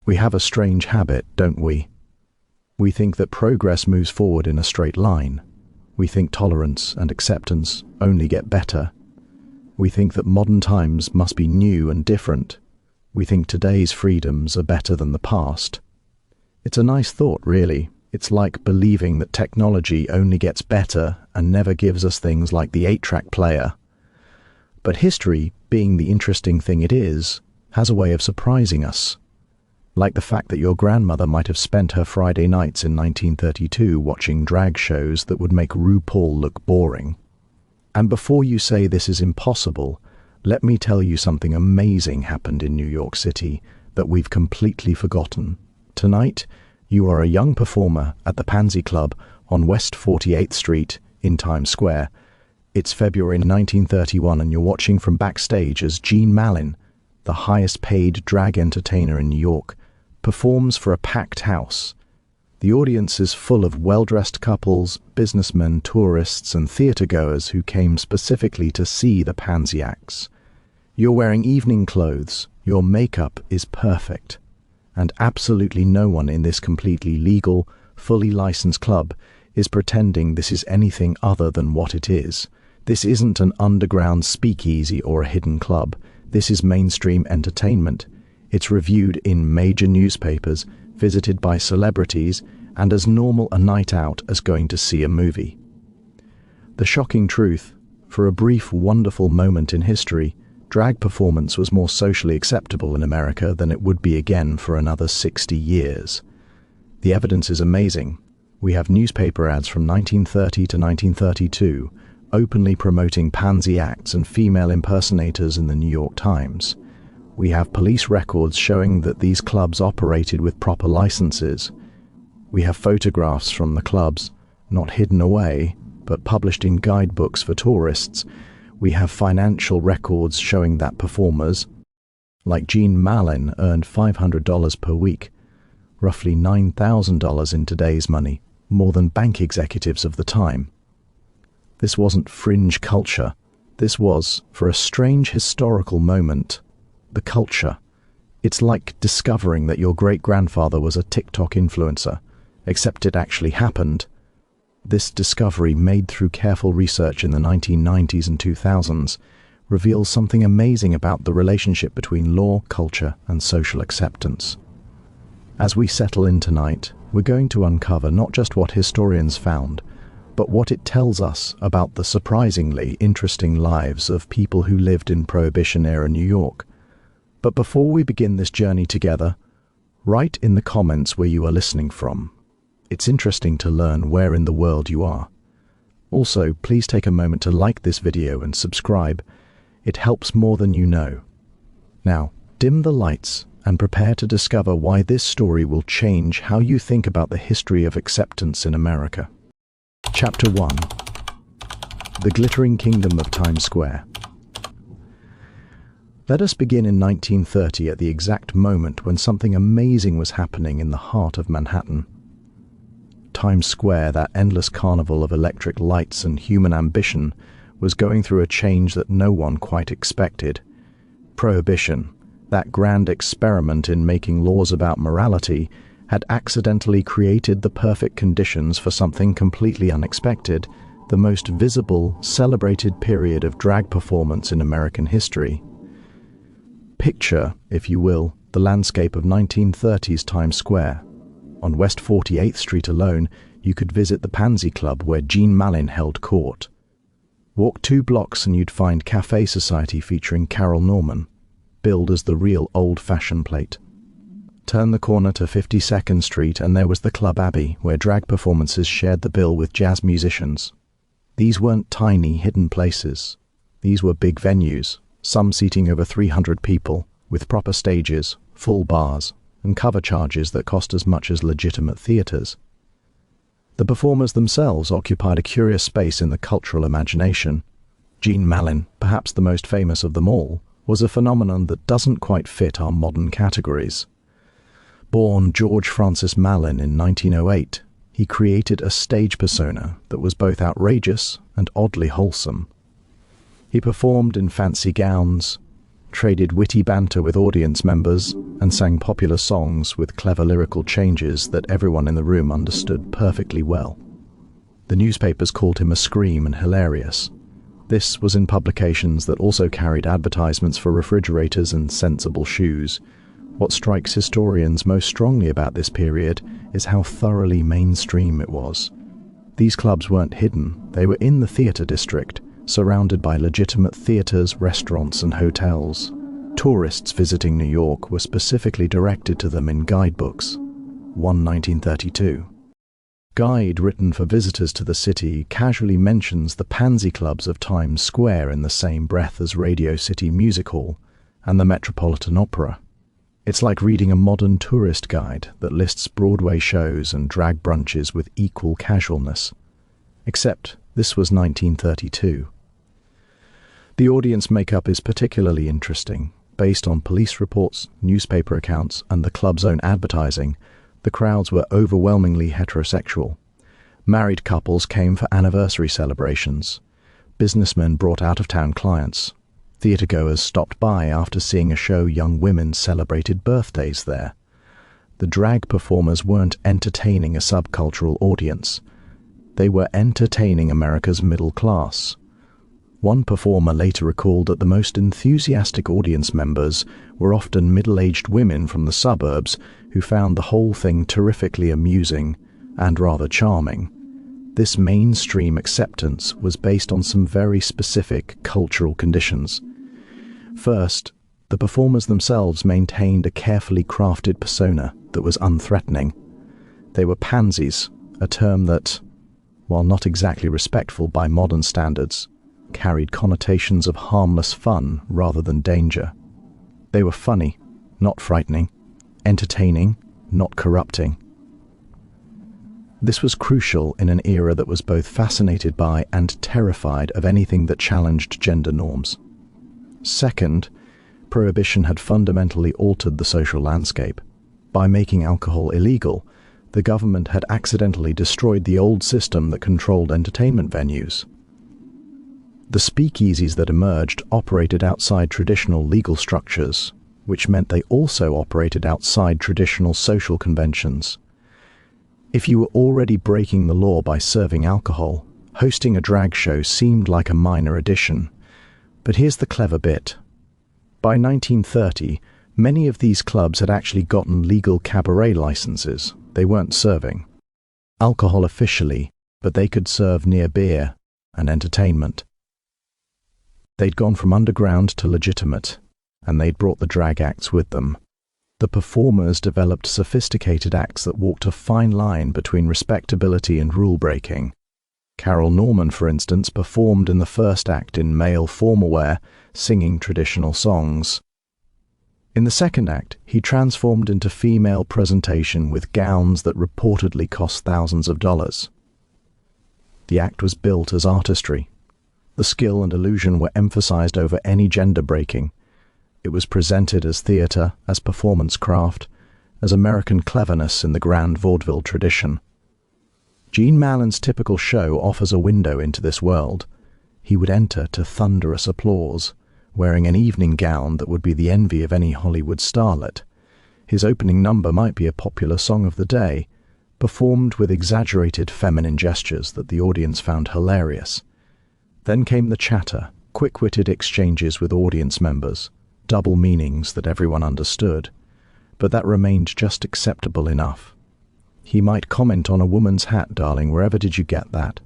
We have a strange habit, don't we? We think that progress moves forward in a straight line. We think tolerance and acceptance only get better. We think that modern times must be new and different. We think today's freedoms are better than the past. It's a nice thought, really. It's like believing that technology only gets better and never gives us things like the 8-track player. But history, being the interesting thing it is, has a way of surprising us. Like the fact that your grandmother might have spent her Friday nights in 1932 watching drag shows that would make RuPaul look boring. And before you say this is impossible, let me tell you something amazing happened in New York City that we've completely forgotten. Tonight, you are a young performer at the Pansy Club on West 48th Street in Times Square. It's February 1931 and you're watching from backstage as Jean Malin, the highest paid drag entertainer in New York, performs for a packed house. The audience is full of well-dressed couples, businessmen, tourists, and theater-goers who came specifically to see the Pansy acts. You're wearing evening clothes, your makeup is perfect, and absolutely no one in this completely legal, fully licensed club is pretending this is anything other than what it is. This isn't an underground speakeasy or a hidden club. This is mainstream entertainment. It's reviewed in major newspapers, visited by celebrities, and as normal a night out as going to see a movie. The shocking truth, for a brief, wonderful moment in history, drag performance was more socially acceptable in America than it would be again for another 60 years. The evidence is amazing. We have newspaper ads from 1930 to 1932, openly promoting pansy acts and female impersonators in the New York Times. We have police records showing that these clubs operated with proper licenses. We have photographs from the clubs, not hidden away, but published in guidebooks for tourists. We have financial records showing that performers, like Jean Malin, earned $500 per week, roughly $9,000 in today's money, more than bank executives of the time. This wasn't fringe culture. This was, for a strange historical moment, the culture. It's like discovering that your great-grandfather was a TikTok influencer, except it actually happened. This discovery, made through careful research in the 1990s and 2000s, reveals something amazing about the relationship between law, culture, and social acceptance. As we settle in tonight, we're going to uncover not just what historians found, but what it tells us about the surprisingly interesting lives of people who lived in Prohibition-era New York. But before we begin this journey together, write in the comments where you are listening from. It's interesting to learn where in the world you are. Also, please take a moment to like this video and subscribe. It helps more than you know. Now, dim the lights and prepare to discover why this story will change how you think about the history of acceptance in America. Chapter 1. The Glittering Kingdom of Times Square. Let us begin in 1930 at the exact moment when something amazing was happening in the heart of Manhattan. Times Square, that endless carnival of electric lights and human ambition, was going through a change that no one quite expected. Prohibition, that grand experiment in making laws about morality, had accidentally created the perfect conditions for something completely unexpected, the most visible, celebrated period of drag performance in American history. Picture, if you will, the landscape of 1930s Times Square. On West 48th Street alone, you could visit the Pansy Club where Jean Malin held court. Walk 2 blocks and you'd find Cafe Society featuring Carol Norman, billed as the real old-fashioned plate. Turn the corner to 52nd Street and there was the Club Abbey, where drag performances shared the bill with jazz musicians. These weren't tiny, hidden places. These were big venues, some seating over 300 people, with proper stages, full bars, and cover charges that cost as much as legitimate theaters. The performers themselves occupied a curious space in the cultural imagination. Jean Malin, perhaps the most famous of them all, was a phenomenon that doesn't quite fit our modern categories. Born George Francis Malin in 1908, he created a stage persona that was both outrageous and oddly wholesome. He performed in fancy gowns, traded witty banter with audience members, and sang popular songs with clever lyrical changes that everyone in the room understood perfectly well. The newspapers called him a scream and hilarious. This was in publications that also carried advertisements for refrigerators and sensible shoes. What strikes historians most strongly about this period is how thoroughly mainstream it was. These clubs weren't hidden, they were in the theatre district, surrounded by legitimate theatres, restaurants and hotels. Tourists visiting New York were specifically directed to them in guidebooks. 1932. Guide written for visitors to the city casually mentions the Pansy clubs of Times Square in the same breath as Radio City Music Hall and the Metropolitan Opera. It's like reading a modern tourist guide that lists Broadway shows and drag brunches with equal casualness. Except this was 1932. The audience makeup is particularly interesting. Based on police reports, newspaper accounts, and the club's own advertising, the crowds were overwhelmingly heterosexual. Married couples came for anniversary celebrations. Businessmen brought out-of-town clients. Theatregoers stopped by after seeing a show young women celebrated birthdays there. The drag performers weren't entertaining a subcultural audience. They were entertaining America's middle class. One performer later recalled that the most enthusiastic audience members were often middle-aged women from the suburbs who found the whole thing terrifically amusing and rather charming. This mainstream acceptance was based on some very specific cultural conditions. First, the performers themselves maintained a carefully crafted persona that was unthreatening. They were pansies, a term that, while not exactly respectful by modern standards, carried connotations of harmless fun rather than danger. They were funny, not frightening, entertaining, not corrupting. This was crucial in an era that was both fascinated by and terrified of anything that challenged gender norms. Second, Prohibition had fundamentally altered the social landscape. By making alcohol illegal, the government had accidentally destroyed the old system that controlled entertainment venues. The speakeasies that emerged operated outside traditional legal structures, which meant they also operated outside traditional social conventions. If you were already breaking the law by serving alcohol, hosting a drag show seemed like a minor addition. But here's the clever bit. By 1930, many of these clubs had actually gotten legal cabaret licenses. They weren't serving alcohol officially, but they could serve near beer and entertainment. They'd gone from underground to legitimate, and they'd brought the drag acts with them. The performers developed sophisticated acts that walked a fine line between respectability and rule-breaking. Carol Norman, for instance, performed in the first act in male formal wear, singing traditional songs. In the second act, he transformed into female presentation with gowns that reportedly cost thousands of dollars. The act was built as artistry. The skill and illusion were emphasized over any gender breaking. It was presented as theater, as performance craft, as American cleverness in the grand vaudeville tradition. Gene Malin's typical show offers a window into this world. He would enter to thunderous applause, wearing an evening gown that would be the envy of any Hollywood starlet. His opening number might be a popular song of the day, performed with exaggerated feminine gestures that the audience found hilarious. Then came the chatter, quick-witted exchanges with audience members, double meanings that everyone understood, but that remained just acceptable enough. He might comment on a woman's hat, darling, wherever did you get that?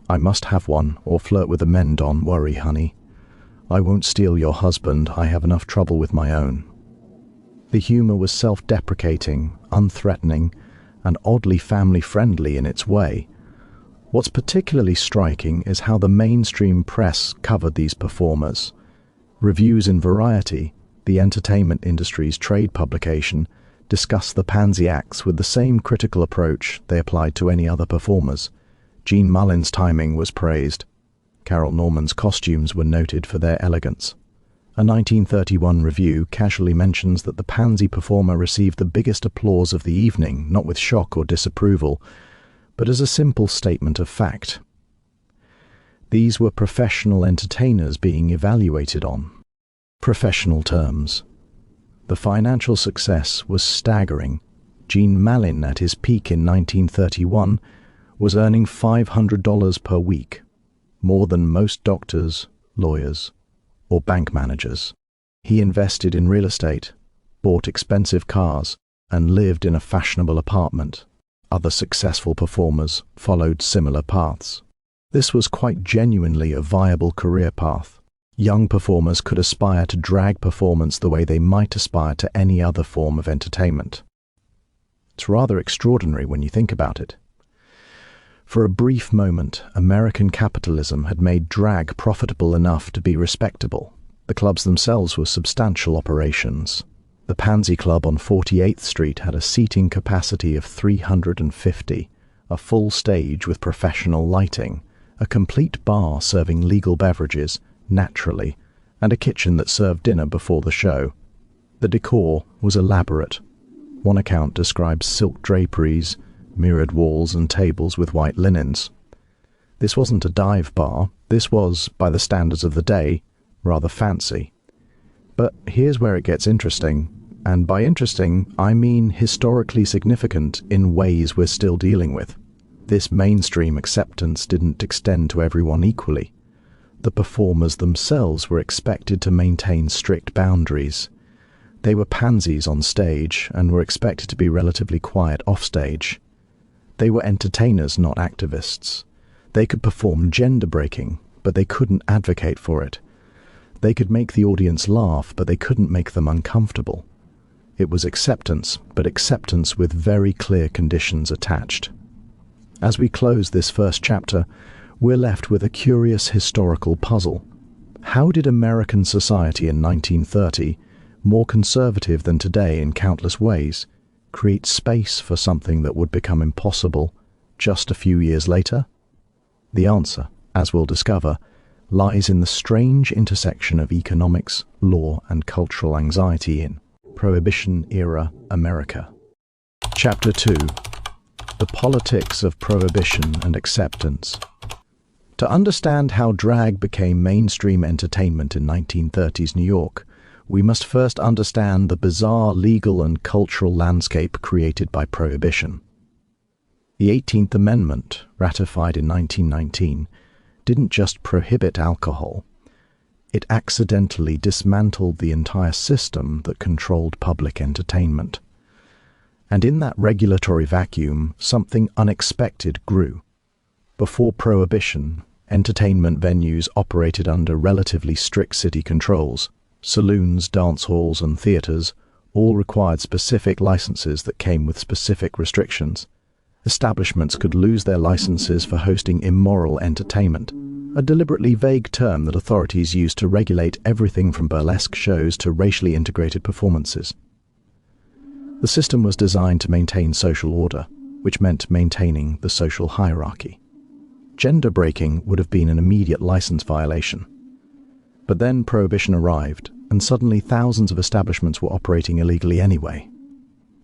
I must have one, or flirt with the men, don't worry, honey. I won't steal your husband, I have enough trouble with my own. The humor was self-deprecating, unthreatening, and oddly family-friendly in its way. What's particularly striking is how the mainstream press covered these performers. Reviews in Variety, the entertainment industry's trade publication, discussed the Pansy acts with the same critical approach they applied to any other performers. Gene Malin's timing was praised. Carol Norman's costumes were noted for their elegance. A 1931 review casually mentions that the Pansy performer received the biggest applause of the evening, not with shock or disapproval, but as a simple statement of fact. These were professional entertainers being evaluated on. Professional terms. The financial success was staggering. Gene Malin, at his peak in 1931, was earning $500 per week, more than most doctors, lawyers, or bank managers. He invested in real estate, bought expensive cars, and lived in a fashionable apartment. Other successful performers followed similar paths. This was quite genuinely a viable career path. Young performers could aspire to drag performance the way they might aspire to any other form of entertainment. It's rather extraordinary when you think about it. For a brief moment, American capitalism had made drag profitable enough to be respectable. The clubs themselves were substantial operations. The Pansy Club on 48th Street had a seating capacity of 350, a full stage with professional lighting, a complete bar serving legal beverages, naturally, and a kitchen that served dinner before the show. The decor was elaborate. One account describes silk draperies, mirrored walls and tables with white linens. This wasn't a dive bar. This was, by the standards of the day, rather fancy. But here's where it gets interesting, and by interesting, I mean historically significant in ways we're still dealing with. This mainstream acceptance didn't extend to everyone equally. The performers themselves were expected to maintain strict boundaries. They were pansies on stage and were expected to be relatively quiet offstage. They were entertainers, not activists. They could perform gender breaking, but they couldn't advocate for it. They could make the audience laugh, but they couldn't make them uncomfortable. It was acceptance, but acceptance with very clear conditions attached. As we close this first chapter, we're left with a curious historical puzzle. How did American society in 1930, more conservative than today in countless ways, create space for something that would become impossible just a few years later? The answer, as we'll discover, lies in the strange intersection of economics, law, and cultural anxiety in Prohibition-era America. Chapter 2. The Politics of Prohibition and Acceptance. To understand how drag became mainstream entertainment in 1930s New York, we must first understand the bizarre legal and cultural landscape created by Prohibition. The 18th Amendment, ratified in 1919, didn't just prohibit alcohol. It accidentally dismantled the entire system that controlled public entertainment. And in that regulatory vacuum, something unexpected grew. Before Prohibition, entertainment venues operated under relatively strict city controls. Saloons, dance halls, and theaters all required specific licenses that came with specific restrictions. Establishments could lose their licenses for hosting immoral entertainment, a deliberately vague term that authorities used to regulate everything from burlesque shows to racially integrated performances. The system was designed to maintain social order, which meant maintaining the social hierarchy. Gender breaking would have been an immediate license violation. But then Prohibition arrived, and suddenly thousands of establishments were operating illegally anyway.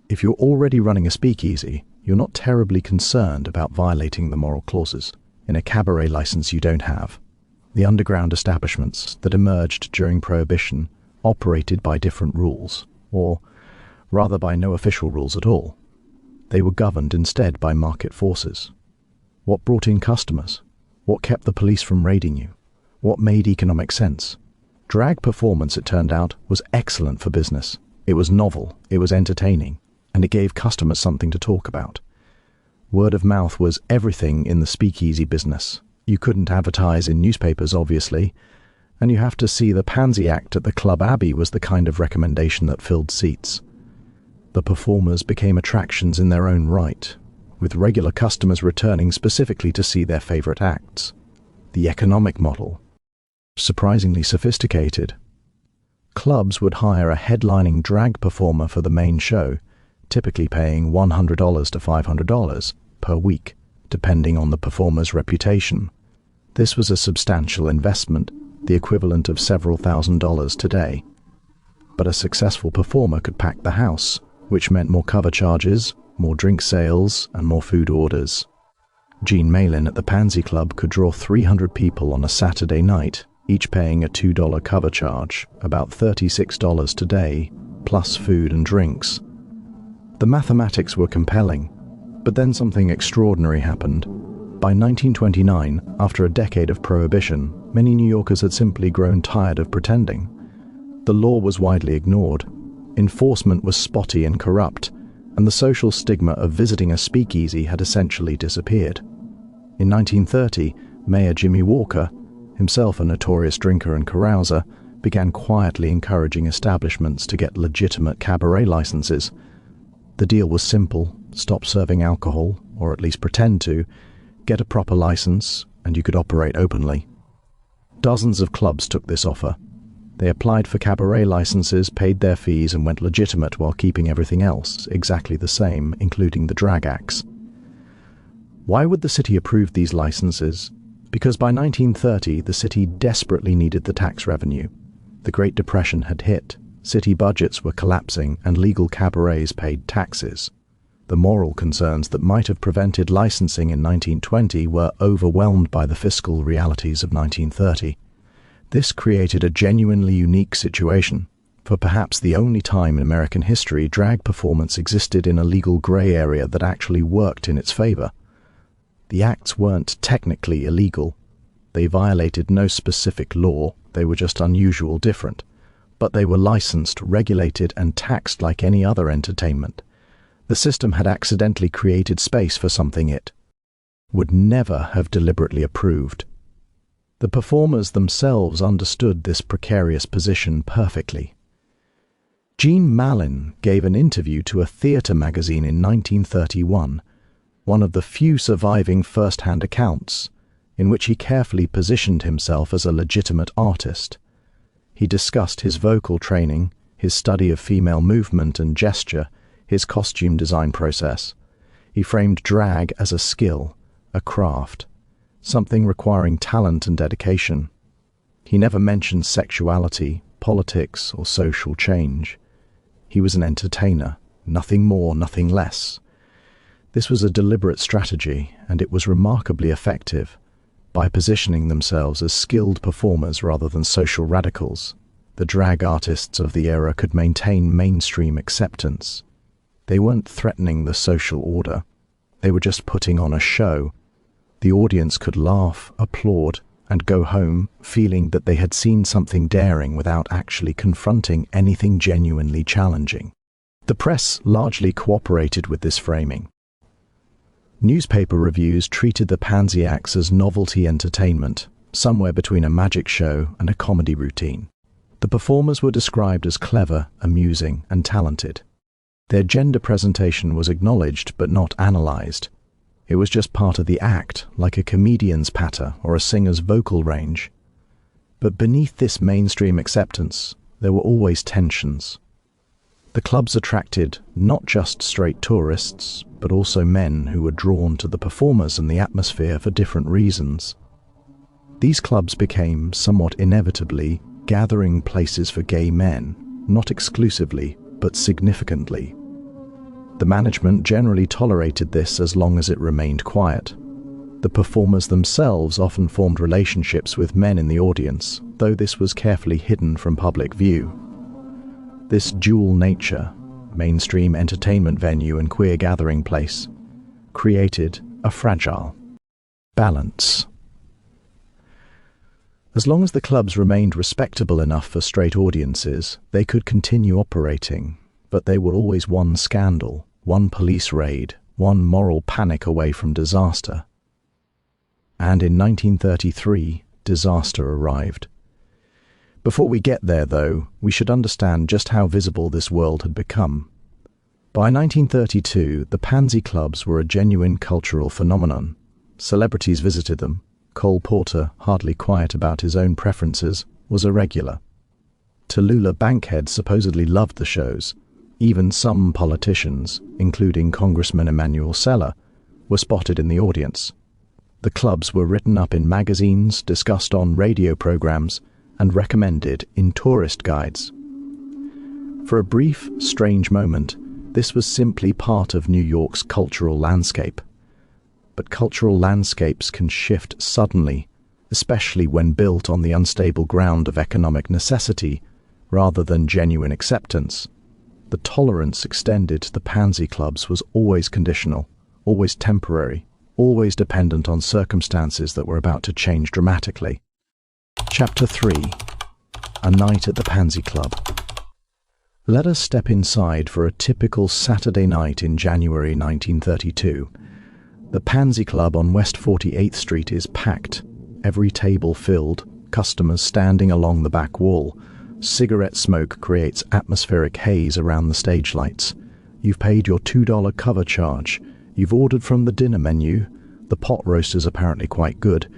If you're already running a speakeasy, you're not terribly concerned about violating the moral clauses. In a cabaret license you don't have. The underground establishments that emerged during Prohibition operated by different rules, or rather by no official rules at all. They were governed instead by market forces. What brought in customers? What kept the police from raiding you? What made economic sense? Drag performance, it turned out, was excellent for business. It was novel, it was entertaining, and it gave customers something to talk about. Word of mouth was everything in the speakeasy business. You couldn't advertise in newspapers, obviously, and you have to see the Pansy act at the Club Abbey was the kind of recommendation that filled seats. The performers became attractions in their own right, with regular customers returning specifically to see their favorite acts. The economic model, surprisingly sophisticated. Clubs would hire a headlining drag performer for the main show, typically paying $100 to $500 per week, depending on the performer's reputation. This was a substantial investment, the equivalent of several $1,000s today. But a successful performer could pack the house, which meant more cover charges, more drink sales, and more food orders. Gene Malin at the Pansy Club could draw 300 people on a Saturday night, each paying a $2 cover charge, about $36 today, plus food and drinks. The mathematics were compelling, but then something extraordinary happened. By 1929, after a decade of prohibition, many New Yorkers had simply grown tired of pretending. The law was widely ignored, enforcement was spotty and corrupt, and the social stigma of visiting a speakeasy had essentially disappeared. In 1930, Mayor Jimmy Walker, himself a notorious drinker and carouser, began quietly encouraging establishments to get legitimate cabaret licenses. The deal was simple: stop serving alcohol, or at least pretend to, get a proper license, and you could operate openly. Dozens of clubs took this offer. They applied for cabaret licenses, paid their fees, and went legitimate while keeping everything else exactly the same, including the drag acts. Why would the city approve these licenses? Because by 1930, the city desperately needed the tax revenue. The Great Depression had hit, city budgets were collapsing, and legal cabarets paid taxes. The moral concerns that might have prevented licensing in 1920 were overwhelmed by the fiscal realities of 1930. This created a genuinely unique situation. For perhaps the only time in American history, drag performance existed in a legal grey area that actually worked in its favor. The acts weren't technically illegal. They violated no specific law, they were just unusual different. But they were licensed, regulated, and taxed like any other entertainment. The system had accidentally created space for something it would never have deliberately approved. The performers themselves understood this precarious position perfectly. Gene Malin gave an interview to a theatre magazine in 1931, one of the few surviving first-hand accounts, in which he carefully positioned himself as a legitimate artist. He discussed his vocal training, his study of female movement and gesture, his costume design process. He framed drag as a skill, a craft, something requiring talent and dedication. He never mentioned sexuality, politics, or social change. He was an entertainer, nothing more, nothing less. This was a deliberate strategy, and it was remarkably effective. By positioning themselves as skilled performers rather than social radicals, the drag artists of the era could maintain mainstream acceptance. They weren't threatening the social order. They were just putting on a show. The audience could laugh, applaud, and go home feeling that they had seen something daring without actually confronting anything genuinely challenging. The press largely cooperated with this framing. Newspaper reviews treated the Pansy acts as novelty entertainment, somewhere between a magic show and a comedy routine. The performers were described as clever, amusing, and talented. Their gender presentation was acknowledged but not analyzed. It was just part of the act, like a comedian's patter or a singer's vocal range. But beneath this mainstream acceptance, there were always tensions. The clubs attracted not just straight tourists, but also men who were drawn to the performers and the atmosphere for different reasons. These clubs became, somewhat inevitably, gathering places for gay men, not exclusively, but significantly. The management generally tolerated this as long as it remained quiet. The performers themselves often formed relationships with men in the audience, though this was carefully hidden from public view. This dual nature, mainstream entertainment venue and queer gathering place, created a fragile balance. As long as the clubs remained respectable enough for straight audiences, they could continue operating, but they were always one scandal, one police raid, one moral panic away from disaster. And in 1933, disaster arrived. Before we get there, though, we should understand just how visible this world had become. By 1932, the Pansy clubs were a genuine cultural phenomenon. Celebrities visited them. Cole Porter, hardly quiet about his own preferences, was a regular. Tallulah Bankhead supposedly loved the shows. Even some politicians, including Congressman Emanuel Seller, were spotted in the audience. The clubs were written up in magazines, discussed on radio programs, and recommended in tourist guides. For a brief, strange moment, this was simply part of New York's cultural landscape. But cultural landscapes can shift suddenly, especially when built on the unstable ground of economic necessity rather than genuine acceptance. The tolerance extended to the Pansy clubs was always conditional, always temporary, always dependent on circumstances that were about to change dramatically. Chapter 3. A Night at the Pansy Club. Let us step inside for a typical Saturday night in January 1932. The Pansy Club on West 48th Street is packed, every table filled, customers standing along the back wall. Cigarette smoke creates atmospheric haze around the stage lights. You've paid your $2 cover charge. You've ordered from the dinner menu. The pot roast is apparently quite good,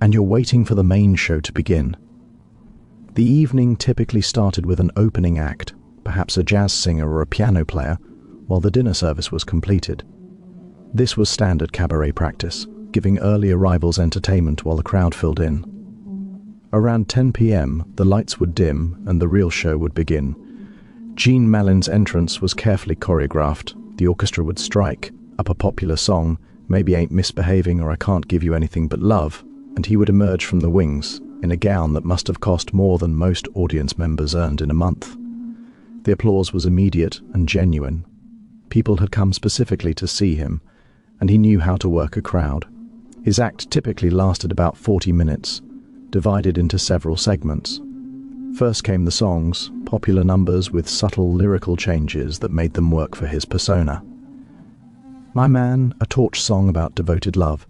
and you're waiting for the main show to begin. The evening typically started with an opening act, perhaps a jazz singer or a piano player, while the dinner service was completed. This was standard cabaret practice, giving early arrivals entertainment while the crowd filled in. Around 10 p.m., the lights would dim and the real show would begin. Gene Malin's entrance was carefully choreographed. The orchestra would strike up a popular song, Maybe Ain't Misbehaving or I Can't Give You Anything But Love, and he would emerge from the wings in a gown that must have cost more than most audience members earned in a month. The applause was immediate and genuine. People had come specifically to see him, and he knew how to work a crowd. His act typically lasted about 40 minutes, divided into several segments. First came the songs, popular numbers with subtle lyrical changes that made them work for his persona. My Man, a torch song about devoted love,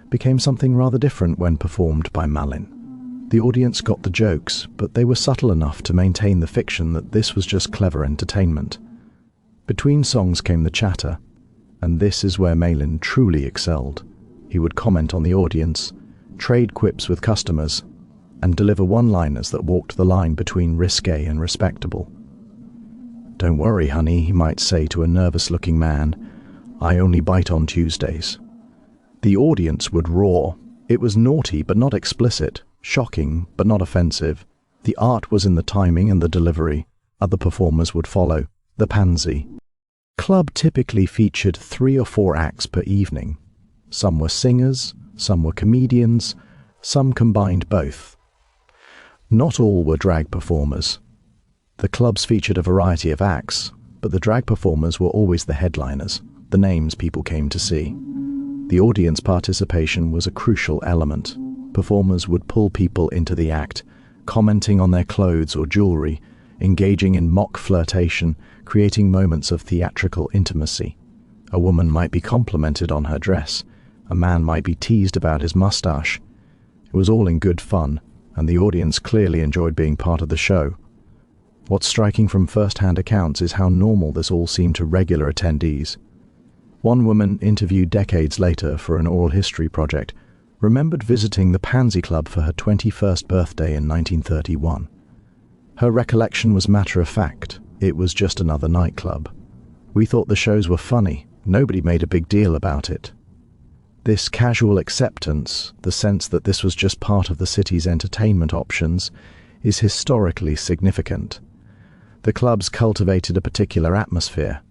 became something rather different when performed by Malin. The audience got the jokes, but they were subtle enough to maintain the fiction that this was just clever entertainment. Between songs came the chatter, and this is where Malin truly excelled. He would comment on the audience, trade quips with customers, and deliver one-liners that walked the line between risque and respectable. "Don't worry, honey," he might say to a nervous-looking man. "I only bite on Tuesdays." The audience would roar. It was naughty but not explicit, shocking but not offensive. The art was in the timing and the delivery. Other performers would follow. The Pansy Club typically featured 3 or 4 acts per evening. Some were singers, some were comedians, some combined both. Not all were drag performers. The clubs featured a variety of acts, but the drag performers were always the headliners, the names people came to see. The audience participation was a crucial element. Performers would pull people into the act, commenting on their clothes or jewelry, engaging in mock flirtation, creating moments of theatrical intimacy. A woman might be complimented on her dress. A man might be teased about his mustache. It was all in good fun, and the audience clearly enjoyed being part of the show. What's striking from first-hand accounts is how normal this all seemed to regular attendees. One woman, interviewed decades later for an oral history project, remembered visiting the Pansy Club for her 21st birthday in 1931. Her recollection was matter-of-fact. It was just another nightclub. We thought the shows were funny. Nobody made a big deal about it. This casual acceptance, the sense that this was just part of the city's entertainment options, is historically significant. The clubs cultivated a particular atmosphere.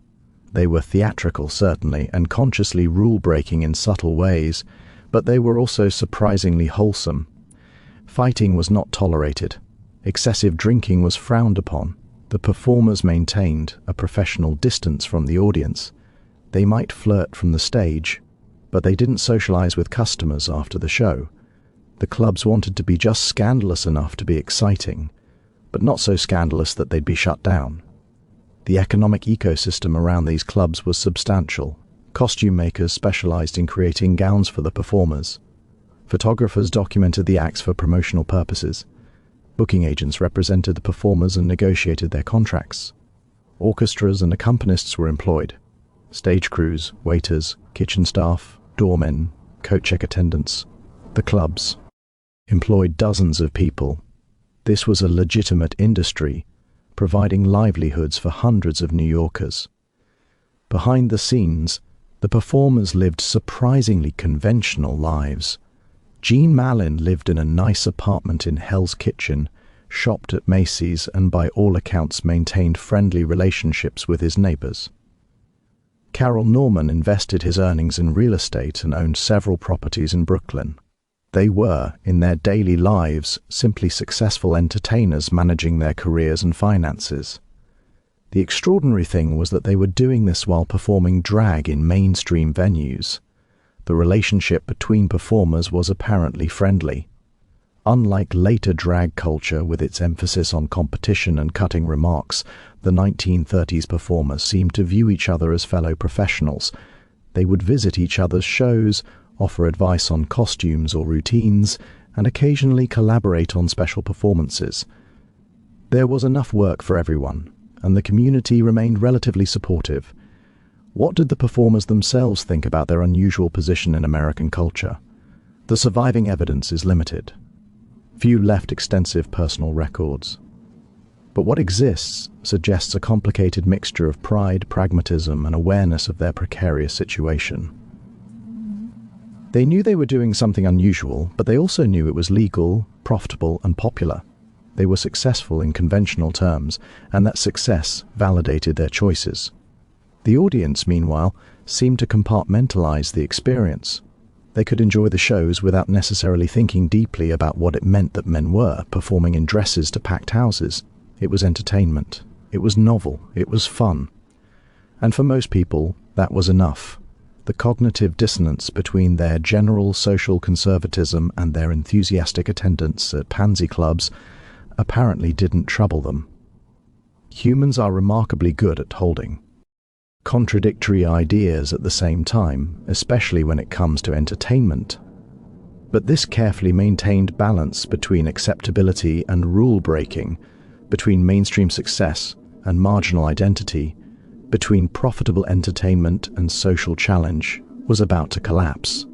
They were theatrical, certainly, and consciously rule-breaking in subtle ways, but they were also surprisingly wholesome. Fighting was not tolerated. Excessive drinking was frowned upon. The performers maintained a professional distance from the audience. They might flirt from the stage, but they didn't socialize with customers after the show. The clubs wanted to be just scandalous enough to be exciting, but not so scandalous that they'd be shut down. The economic ecosystem around these clubs was substantial. Costume makers specialized in creating gowns for the performers. Photographers documented the acts for promotional purposes. Booking agents represented the performers and negotiated their contracts. Orchestras and accompanists were employed. Stage crews, waiters, kitchen staff, doormen, coat check attendants. The clubs employed dozens of people. This was a legitimate industry, providing livelihoods for hundreds of New Yorkers. Behind the scenes, the performers lived surprisingly conventional lives. Gene Malin lived in a nice apartment in Hell's Kitchen, shopped at Macy's, and by all accounts maintained friendly relationships with his neighbors. Carol Norman invested his earnings in real estate and owned several properties in Brooklyn. They were, in their daily lives, simply successful entertainers managing their careers and finances. The extraordinary thing was that they were doing this while performing drag in mainstream venues. The relationship between performers was apparently friendly. Unlike later drag culture with its emphasis on competition and cutting remarks, the 1930s performers seemed to view each other as fellow professionals. They would visit each other's shows, offer advice on costumes or routines, and occasionally collaborate on special performances. There was enough work for everyone, and the community remained relatively supportive. What did the performers themselves think about their unusual position in American culture? The surviving evidence is limited. Few left extensive personal records. But what exists suggests a complicated mixture of pride, pragmatism, and awareness of their precarious situation. They knew they were doing something unusual, but they also knew it was legal, profitable, and popular. They were successful in conventional terms, and that success validated their choices. The audience, meanwhile, seemed to compartmentalize the experience. They could enjoy the shows without necessarily thinking deeply about what it meant that men were performing in dresses to packed houses. It was entertainment. It was novel. It was fun. And for most people, that was enough. The cognitive dissonance between their general social conservatism and their enthusiastic attendance at pansy clubs apparently didn't trouble them. Humans are remarkably good at holding contradictory ideas at the same time, especially when it comes to entertainment. But this carefully maintained balance between acceptability and rule-breaking, between mainstream success and marginal identity, between profitable entertainment and social challenge, was about to collapse.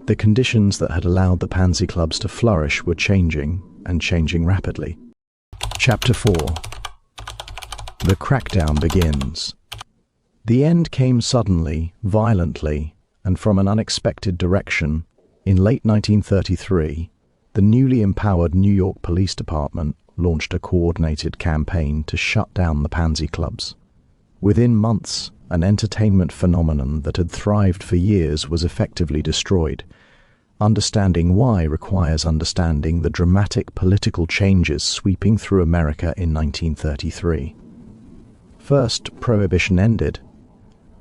The conditions that had allowed the pansy clubs to flourish were changing, and changing rapidly. Chapter 4. The crackdown begins. The end came suddenly, violently, and from an unexpected direction. In late 1933, the newly empowered New York Police Department launched a coordinated campaign to shut down the pansy clubs. Within months, an entertainment phenomenon that had thrived for years was effectively destroyed. Understanding why requires understanding the dramatic political changes sweeping through America in 1933. First, Prohibition ended.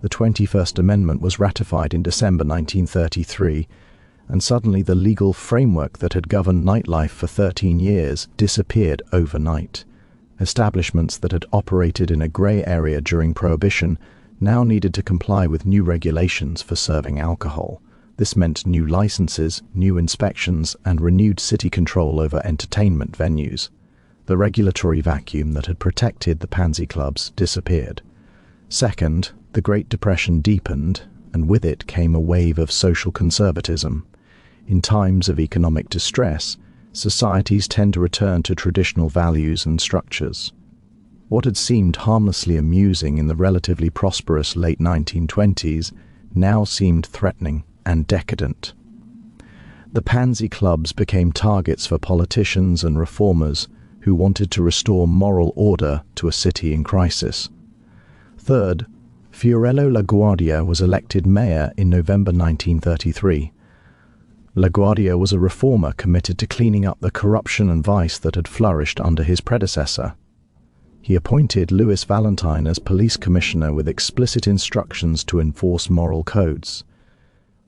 The 21st Amendment was ratified in December 1933, and suddenly the legal framework that had governed nightlife for 13 years disappeared overnight. Establishments that had operated in a grey area during Prohibition now needed to comply with new regulations for serving alcohol. This meant new licenses, new inspections, and renewed city control over entertainment venues. The regulatory vacuum that had protected the pansy clubs disappeared. Second, the Great Depression deepened, and with it came a wave of social conservatism. In times of economic distress, societies tend to return to traditional values and structures. What had seemed harmlessly amusing in the relatively prosperous late 1920s now seemed threatening and decadent. The pansy clubs became targets for politicians and reformers who wanted to restore moral order to a city in crisis. Third, Fiorello LaGuardia was elected mayor in November 1933. LaGuardia was a reformer committed to cleaning up the corruption and vice that had flourished under his predecessor. He appointed Louis Valentine as police commissioner with explicit instructions to enforce moral codes.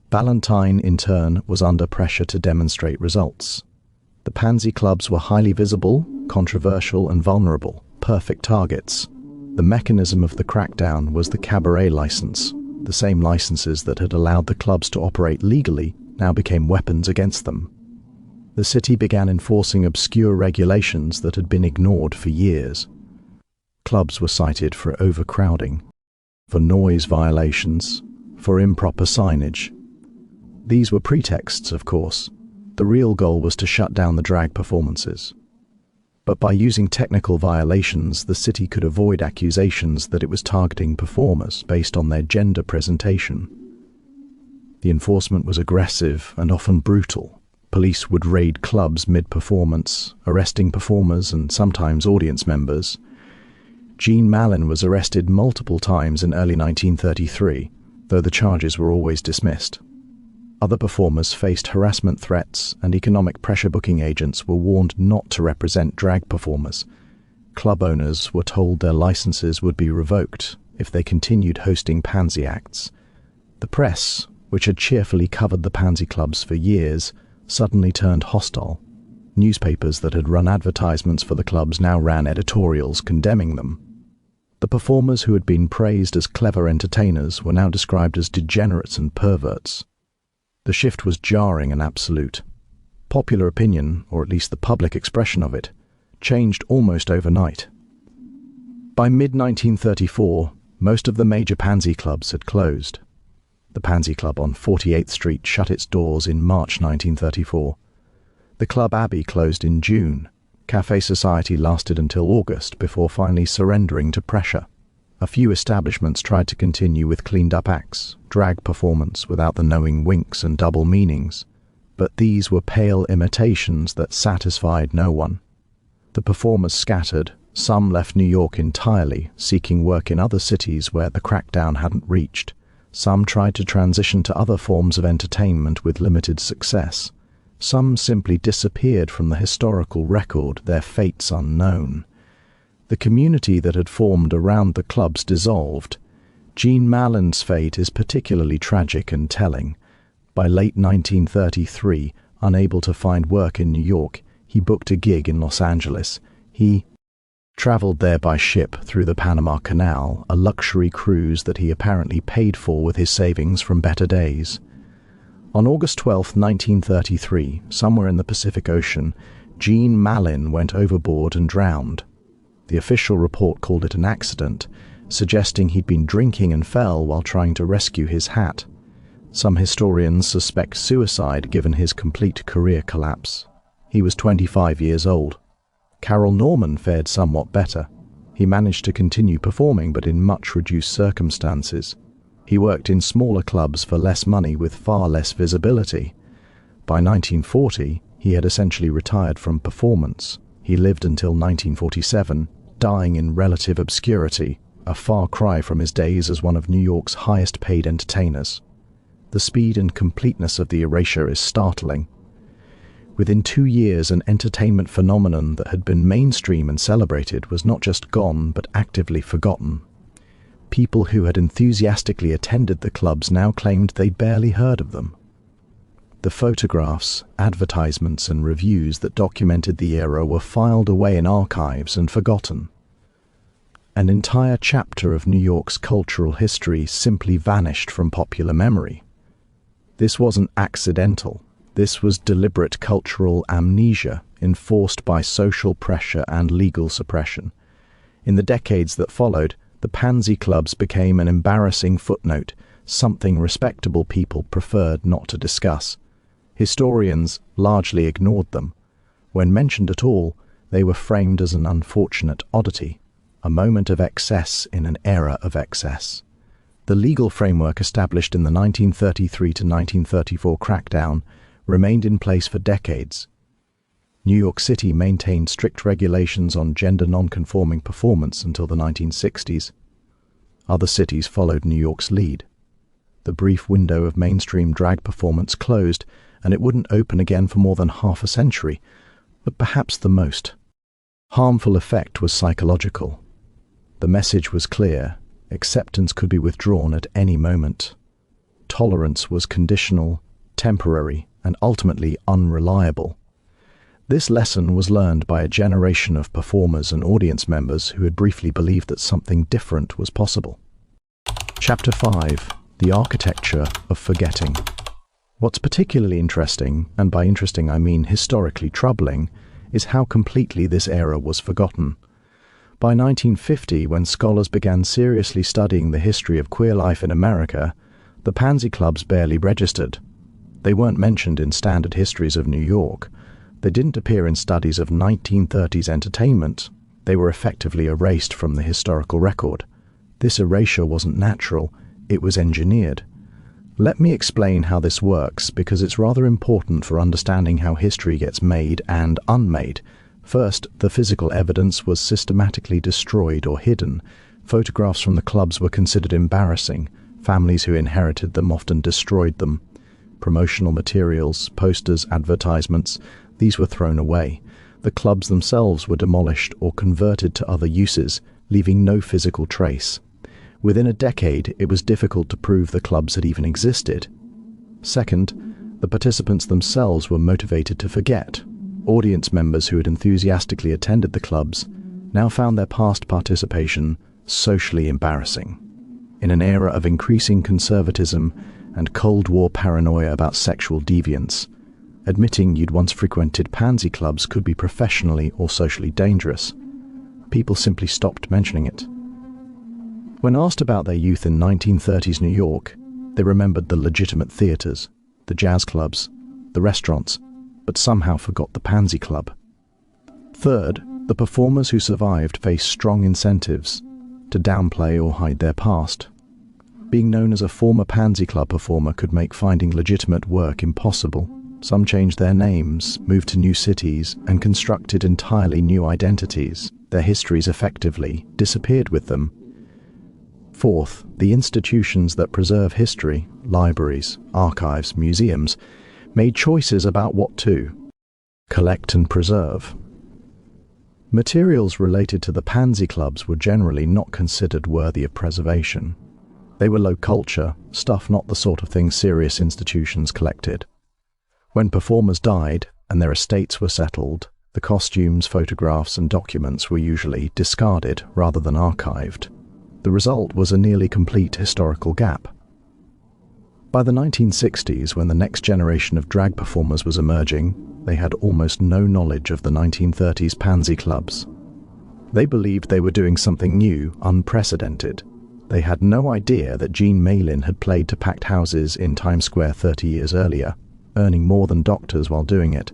Valentine, in turn, was under pressure to demonstrate results. The pansy clubs were highly visible, controversial, and vulnerable, perfect targets. The mechanism of the crackdown was the cabaret license. The same licenses that had allowed the clubs to operate legally now became weapons against them. The city began enforcing obscure regulations that had been ignored for years. Clubs were cited for overcrowding, for noise violations, for improper signage. These were pretexts, of course. The real goal was to shut down the drag performances. But by using technical violations, the city could avoid accusations that it was targeting performers based on their gender presentation. The enforcement was aggressive and often brutal. Police would raid clubs mid-performance, arresting performers and sometimes audience members. Gene Malin was arrested multiple times in early 1933, though the charges were always dismissed. Other performers faced harassment threats, and economic pressure. Booking agents were warned not to represent drag performers. Club owners were told their licenses would be revoked if they continued hosting pansy acts. The press, which had cheerfully covered the pansy clubs for years, suddenly turned hostile. Newspapers that had run advertisements for the clubs now ran editorials condemning them. The performers who had been praised as clever entertainers were now described as degenerates and perverts. The shift was jarring and absolute. Popular opinion, or at least the public expression of it, changed almost overnight. By mid-1934, most of the major pansy clubs had closed. The Pansy Club on 48th Street shut its doors in March 1934. The Club Abbey closed in June. Café Society lasted until August before finally surrendering to pressure. A few establishments tried to continue with cleaned-up acts, drag performance without the knowing winks and double meanings, but these were pale imitations that satisfied no one. The performers scattered. Some left New York entirely, seeking work in other cities where the crackdown hadn't reached. Some tried to transition to other forms of entertainment with limited success. Some simply disappeared from the historical record, their fates unknown. The community that had formed around the clubs dissolved. Gene Mallin's fate is particularly tragic and telling. By late 1933, unable to find work in New York, he booked a gig in Los Angeles. He traveled there by ship through the Panama Canal, a luxury cruise that he apparently paid for with his savings from better days. On August 12, 1933, somewhere in the Pacific Ocean, Gene Malin went overboard and drowned. The official report called it an accident, suggesting he'd been drinking and fell while trying to rescue his hat. Some historians suspect suicide given his complete career collapse. He was 25 years old. Carol Norman fared somewhat better. He managed to continue performing, but in much reduced circumstances. He worked in smaller clubs for less money with far less visibility. By 1940, he had essentially retired from performance. He lived until 1947, dying in relative obscurity, a far cry from his days as one of New York's highest-paid entertainers. The speed and completeness of the erasure is startling. Within 2 years, an entertainment phenomenon that had been mainstream and celebrated was not just gone, but actively forgotten. People who had enthusiastically attended the clubs now claimed they'd barely heard of them. The photographs, advertisements, and reviews that documented the era were filed away in archives and forgotten. An entire chapter of New York's cultural history simply vanished from popular memory. This wasn't accidental. This was deliberate cultural amnesia enforced by social pressure and legal suppression. In the decades that followed, the pansy clubs became an embarrassing footnote, something respectable people preferred not to discuss. Historians largely ignored them. When mentioned at all, they were framed as an unfortunate oddity, a moment of excess in an era of excess. The legal framework established in the 1933 to 1934 crackdown remained in place for decades. New York City maintained strict regulations on gender non-conforming performance until the 1960s. Other cities followed New York's lead. The brief window of mainstream drag performance closed, and it wouldn't open again for more than half a century, but perhaps the most harmful effect was psychological. The message was clear: acceptance could be withdrawn at any moment. Tolerance was conditional, temporary, and ultimately unreliable. This lesson was learned by a generation of performers and audience members who had briefly believed that something different was possible. Chapter 5: The Architecture of Forgetting. What's particularly interesting, and by interesting I mean historically troubling, is how completely this era was forgotten. By 1950, when scholars began seriously studying the history of queer life in America, the pansy clubs barely registered. They weren't mentioned in standard histories of New York. They didn't appear in studies of 1930s entertainment. They were effectively erased from the historical record. This erasure wasn't natural, it was engineered. Let me explain how this works, because it's rather important for understanding how history gets made and unmade. First, the physical evidence was systematically destroyed or hidden. Photographs from the clubs were considered embarrassing. Families who inherited them often destroyed them. promotional materials, posters, advertisements, these were thrown away. The clubs themselves were demolished or converted to other uses, leaving no physical trace. Within a decade, it was difficult to prove the clubs had even existed. Second, the participants themselves were motivated to forget. Audience members who had enthusiastically attended the clubs now found their past participation socially embarrassing. In an era of increasing conservatism and Cold War paranoia about sexual deviance, admitting you'd once frequented pansy clubs could be professionally or socially dangerous. People simply stopped mentioning it. When asked about their youth in 1930s New York, they remembered the legitimate theaters, the jazz clubs, the restaurants, but somehow forgot the pansy club. Third, the performers who survived faced strong incentives to downplay or hide their past. Being known as a former pansy club performer could make finding legitimate work impossible. Some changed their names, moved to new cities, and constructed entirely new identities. Their histories effectively disappeared with them. Fourth, the institutions that preserve history, libraries, archives, museums, made choices about what to collect and preserve. Materials related to the pansy clubs were generally not considered worthy of preservation. They were low culture, stuff not the sort of thing serious institutions collected. When performers died and their estates were settled, the costumes, photographs, and documents were usually discarded rather than archived. The result was a nearly complete historical gap. By the 1960s, when the next generation of drag performers was emerging, they had almost no knowledge of the 1930s pansy clubs. They believed they were doing something new, unprecedented. They had no idea that Jean Malin had played to packed houses in Times Square 30 years earlier, earning more than doctors while doing it.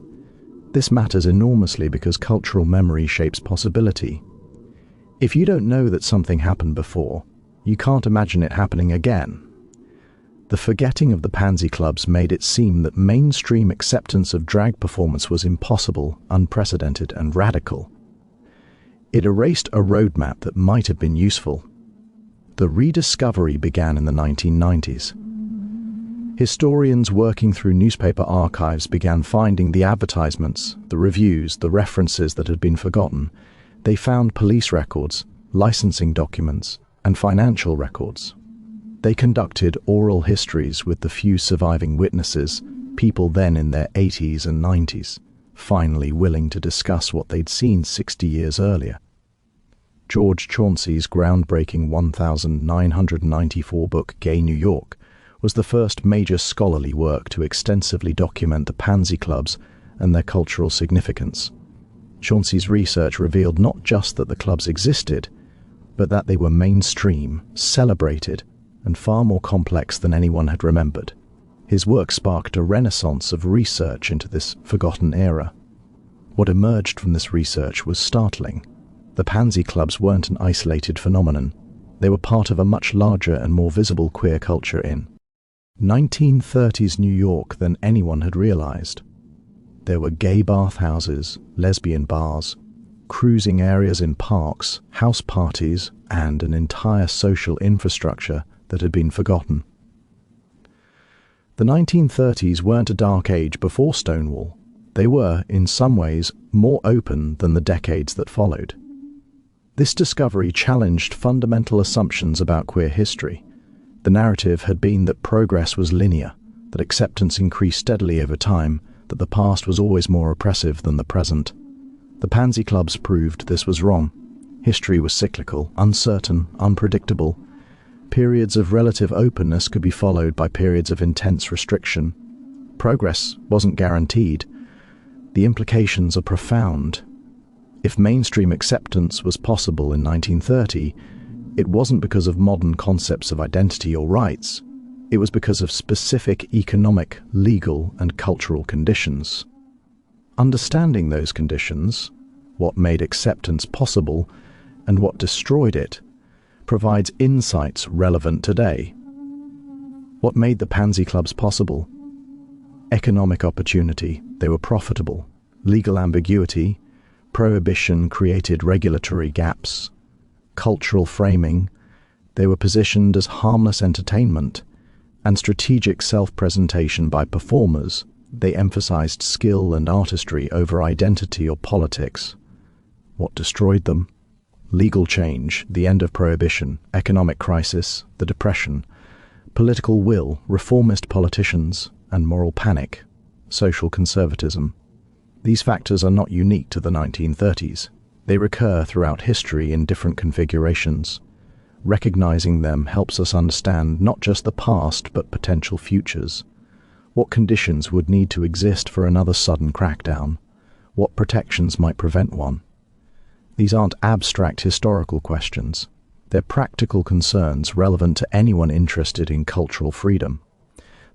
This matters enormously because cultural memory shapes possibility. If you don't know that something happened before, you can't imagine it happening again. The forgetting of the pansy clubs made it seem that mainstream acceptance of drag performance was impossible, unprecedented, and radical. It erased a roadmap that might have been useful. The rediscovery began in the 1990s. Historians working through newspaper archives began finding the advertisements, the reviews, the references that had been forgotten. They found police records, licensing documents, and financial records. They conducted oral histories with the few surviving witnesses, people then in their 80s and 90s, finally willing to discuss what they'd seen 60 years earlier. George Chauncey's groundbreaking 1994 book, Gay New York, was the first major scholarly work to extensively document the pansy clubs and their cultural significance. Chauncey's research revealed not just that the clubs existed, but that they were mainstream, celebrated, and far more complex than anyone had remembered. His work sparked a renaissance of research into this forgotten era. What emerged from this research was startling. The pansy clubs weren't an isolated phenomenon. They were part of a much larger and more visible queer culture in 1930s New York than anyone had realized. There were gay bathhouses, lesbian bars, cruising areas in parks, house parties, and an entire social infrastructure that had been forgotten. The 1930s weren't a dark age before Stonewall. They were, in some ways, more open than the decades that followed. This discovery challenged fundamental assumptions about queer history. The narrative had been that progress was linear, that acceptance increased steadily over time, that the past was always more oppressive than the present. The pansy clubs proved this was wrong. History was cyclical, uncertain, unpredictable. Periods of relative openness could be followed by periods of intense restriction. Progress wasn't guaranteed. The implications are profound. If mainstream acceptance was possible in 1930, it wasn't because of modern concepts of identity or rights. It was because of specific economic, legal, and cultural conditions. Understanding those conditions, what made acceptance possible and what destroyed it, provides insights relevant today. What made the pansy clubs possible? Economic opportunity, they were profitable. Legal ambiguity, prohibition created regulatory gaps. Cultural framing, they were positioned as harmless entertainment. and strategic self-presentation by performers. They emphasized skill and artistry over identity or politics. What destroyed them? Legal change, the end of prohibition, economic crisis, the Depression, political will, reformist politicians, and moral panic, social conservatism. These factors are not unique to the 1930s. They recur throughout history in different configurations. Recognizing them helps us understand not just the past but potential futures. What conditions would need to exist for another sudden crackdown? What protections might prevent one? These aren't abstract historical questions. They're practical concerns relevant to anyone interested in cultural freedom.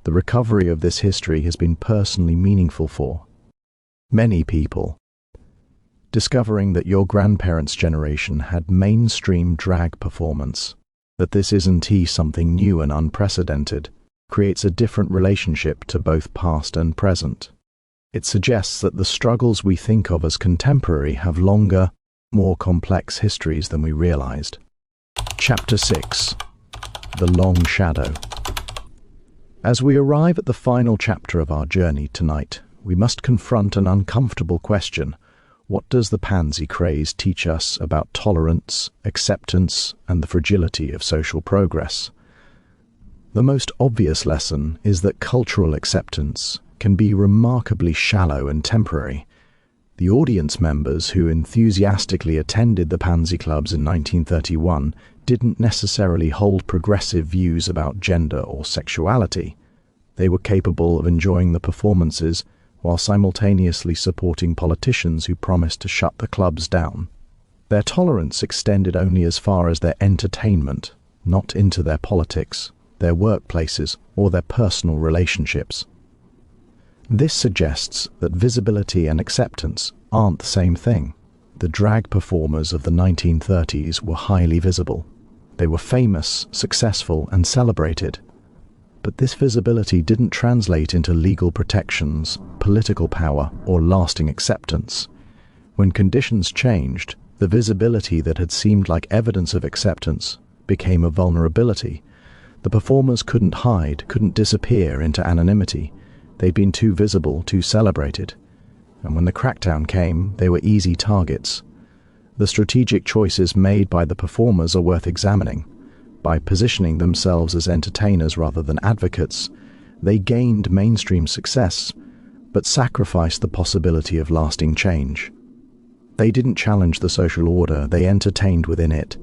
The recovery of this history has been personally meaningful for many people. Discovering that your grandparents' generation had mainstream drag performance, that this isn't something new and unprecedented, creates a different relationship to both past and present. It suggests that the struggles we think of as contemporary have longer, more complex histories than we realized. Chapter 6. The Long Shadow. As we arrive at the final chapter of our journey tonight, we must confront an uncomfortable question. What does the Pansy craze teach us about tolerance, acceptance, and the fragility of social progress? The most obvious lesson is that cultural acceptance can be remarkably shallow and temporary. The audience members who enthusiastically attended the Pansy clubs in 1931 didn't necessarily hold progressive views about gender or sexuality. They were capable of enjoying the performances while simultaneously supporting politicians who promised to shut the clubs down. Their tolerance extended only as far as their entertainment, not into their politics, their workplaces, or their personal relationships. This suggests that visibility and acceptance aren't the same thing. The drag performers of the 1930s were highly visible. They were famous, successful, and celebrated. But this visibility didn't translate into legal protections, political power, or lasting acceptance. When conditions changed, the visibility that had seemed like evidence of acceptance became a vulnerability. The performers couldn't hide, couldn't disappear into anonymity. They'd been too visible, too celebrated. And when the crackdown came, they were easy targets. The strategic choices made by the performers are worth examining. By positioning themselves as entertainers rather than advocates, they gained mainstream success, but sacrificed the possibility of lasting change. They didn't challenge the social order, they entertained within it.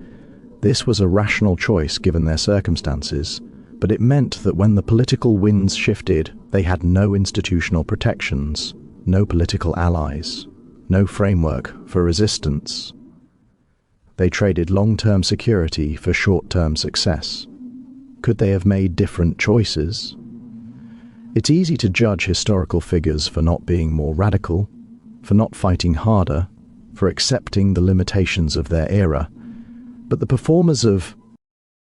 This was a rational choice given their circumstances, but it meant that when the political winds shifted, they had no institutional protections, no political allies, no framework for resistance. They traded long-term security for short-term success. Could they have made different choices? It's easy to judge historical figures for not being more radical, for not fighting harder, for accepting the limitations of their era. But the performers of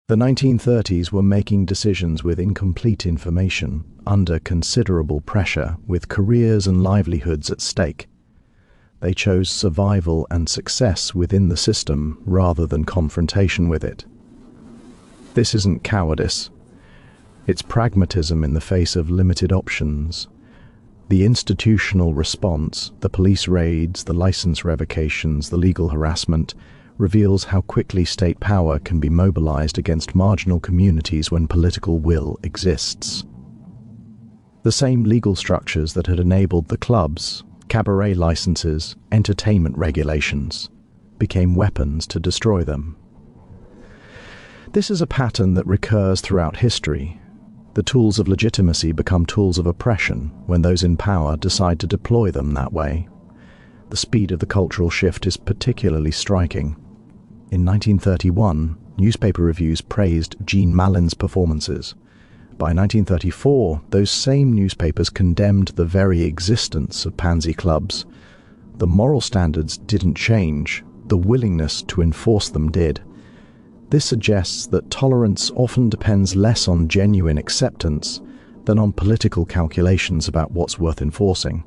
the 1930s were making decisions with incomplete information, under considerable pressure, with careers and livelihoods at stake. They chose survival and success within the system rather than confrontation with it. This isn't cowardice. It's pragmatism in the face of limited options. The institutional response, the police raids, the license revocations, the legal harassment, reveals how quickly state power can be mobilized against marginal communities when political will exists. The same legal structures that had enabled the clubs, cabaret licenses, entertainment regulations, became weapons to destroy them. This is a pattern that recurs throughout history. The tools of legitimacy become tools of oppression when those in power decide to deploy them that way. The speed of the cultural shift is particularly striking. In 1931, newspaper reviews praised Jean Malin's performances. By 1934, those same newspapers condemned the very existence of pansy clubs. The moral standards didn't change, the willingness to enforce them did. This suggests that tolerance often depends less on genuine acceptance than on political calculations about what's worth enforcing.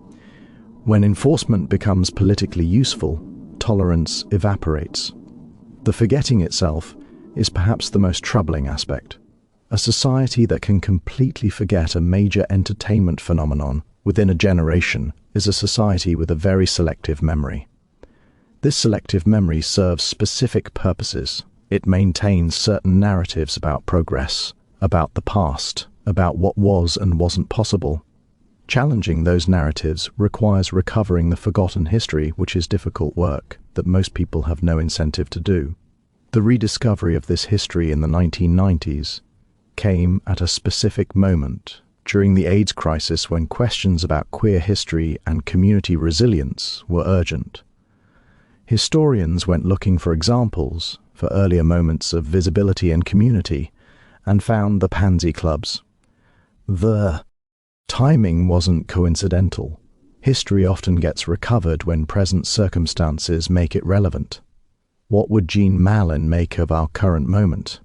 When enforcement becomes politically useful, tolerance evaporates. The forgetting itself is perhaps the most troubling aspect. A society that can completely forget a major entertainment phenomenon within a generation is a society with a very selective memory. This selective memory serves specific purposes. It maintains certain narratives about progress, about the past, about what was and wasn't possible. Challenging those narratives requires recovering the forgotten history, which is difficult work that most people have no incentive to do. The rediscovery of this history in the 1990s came at a specific moment during the AIDS crisis when questions about queer history and community resilience were urgent. Historians went looking for examples for earlier moments of visibility and community and found the Pansy clubs. The timing wasn't coincidental. History often gets recovered when present circumstances make it relevant. What would Jean Malin make of our current moment?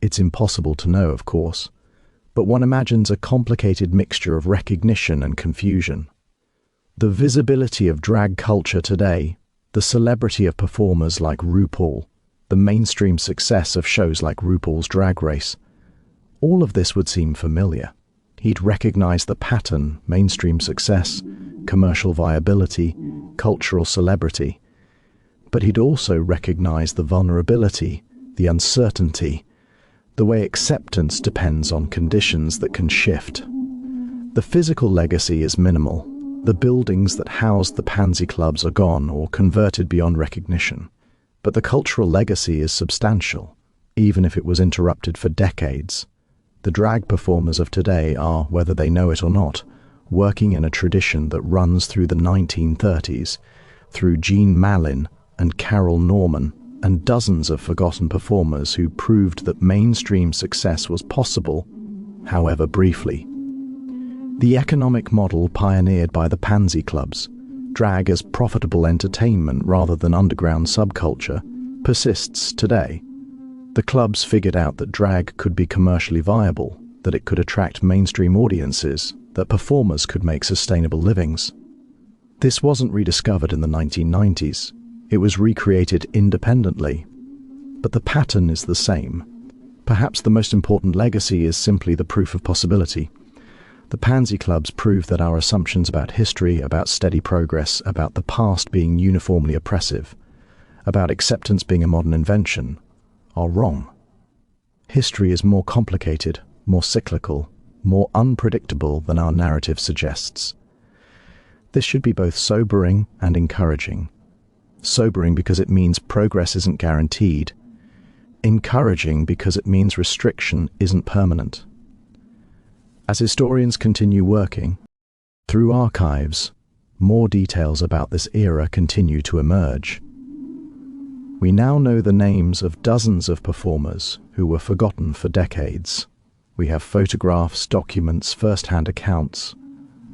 It's impossible to know, of course, but one imagines a complicated mixture of recognition and confusion. The visibility of drag culture today, the celebrity of performers like RuPaul, the mainstream success of shows like RuPaul's Drag Race, all of this would seem familiar. He'd recognize the pattern: mainstream success, commercial viability, cultural celebrity. But he'd also recognize the vulnerability, the uncertainty, the way acceptance depends on conditions that can shift. The physical legacy is minimal. The buildings that housed the Pansy clubs are gone or converted beyond recognition. But the cultural legacy is substantial, even if it was interrupted for decades. The drag performers of today are, whether they know it or not, working in a tradition that runs through the 1930s, through Jean Malin and Carol Norman, and dozens of forgotten performers who proved that mainstream success was possible, however briefly. The economic model pioneered by the Pansy clubs, drag as profitable entertainment rather than underground subculture, persists today. The clubs figured out that drag could be commercially viable, that it could attract mainstream audiences, that performers could make sustainable livings. This wasn't rediscovered in the 1990s. It was recreated independently. But the pattern is the same. Perhaps the most important legacy is simply the proof of possibility. The Pansy clubs prove that our assumptions about history, about steady progress, about the past being uniformly oppressive, about acceptance being a modern invention, are wrong. History is more complicated, more cyclical, more unpredictable than our narrative suggests. This should be both sobering and encouraging. Sobering because it means progress isn't guaranteed. Encouraging because it means restriction isn't permanent. As historians continue working, through archives, more details about this era continue to emerge. We now know the names of dozens of performers who were forgotten for decades. We have photographs, documents, first-hand accounts.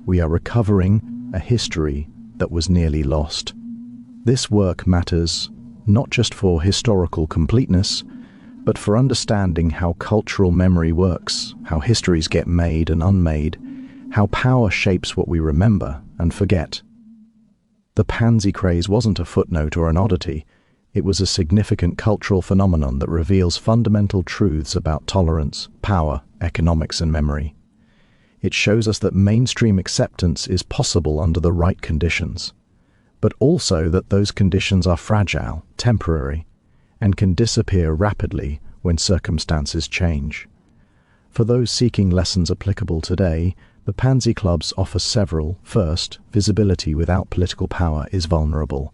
We are recovering a history that was nearly lost. This work matters not just for historical completeness, but for understanding how cultural memory works, how histories get made and unmade, how power shapes what we remember and forget. The Pansy craze wasn't a footnote or an oddity. It was a significant cultural phenomenon that reveals fundamental truths about tolerance, power, economics, and memory. It shows us that mainstream acceptance is possible under the right conditions, but also that those conditions are fragile, temporary, and can disappear rapidly when circumstances change. For those seeking lessons applicable today, the Pansy clubs offer several. First, visibility without political power is vulnerable.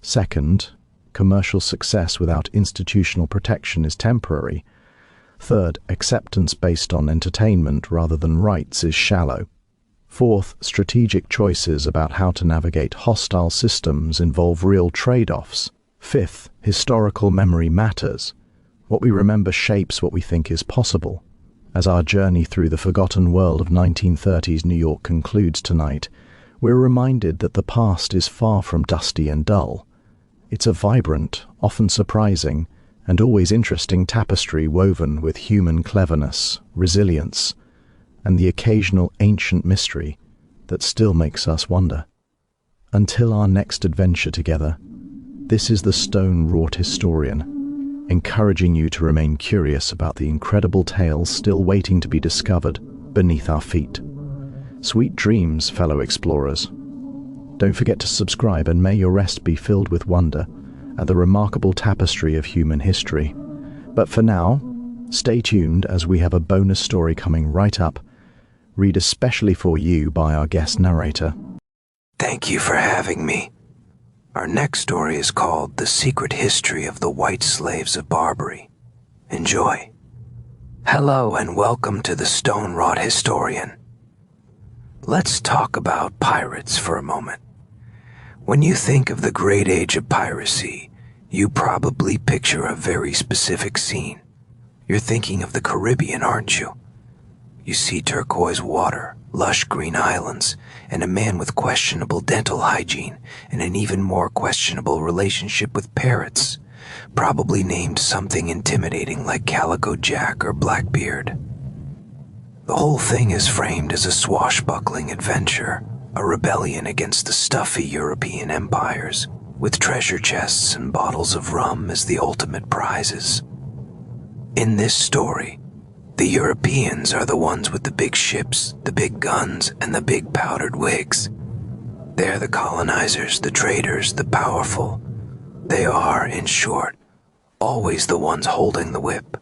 Second, commercial success without institutional protection is temporary. Third, acceptance based on entertainment rather than rights is shallow. Fourth, strategic choices about how to navigate hostile systems involve real trade-offs. Fifth, historical memory matters. What we remember shapes what we think is possible. As our journey through the forgotten world of 1930s New York concludes tonight, we're reminded that the past is far from dusty and dull. It's a vibrant, often surprising, and always interesting tapestry woven with human cleverness, resilience, and the occasional ancient mystery that still makes us wonder. Until our next adventure together, this is the stone-wrought historian, encouraging you to remain curious about the incredible tales still waiting to be discovered beneath our feet. Sweet dreams, fellow explorers. Don't forget to subscribe, and may your rest be filled with wonder at the remarkable tapestry of human history. But for now, stay tuned as we have a bonus story coming right up, read especially for you by our guest narrator. Thank you for having me. Our next story is called The Secret History of the White Slaves of Barbary. Enjoy. Hello and welcome to the Stone-Wrought Historian. Let's talk about pirates for a moment. When you think of the great age of piracy, you probably picture a very specific scene. You're thinking of the Caribbean, aren't you? You see turquoise water, lush green islands, and a man with questionable dental hygiene and an even more questionable relationship with parrots, probably named something intimidating like Calico Jack or Blackbeard. The whole thing is framed as a swashbuckling adventure, a rebellion against the stuffy European empires, with treasure chests and bottles of rum as the ultimate prizes. In this story, the Europeans are the ones with the big ships, the big guns, and the big powdered wigs. They're the colonizers, the traders, the powerful. They are, in short, always the ones holding the whip.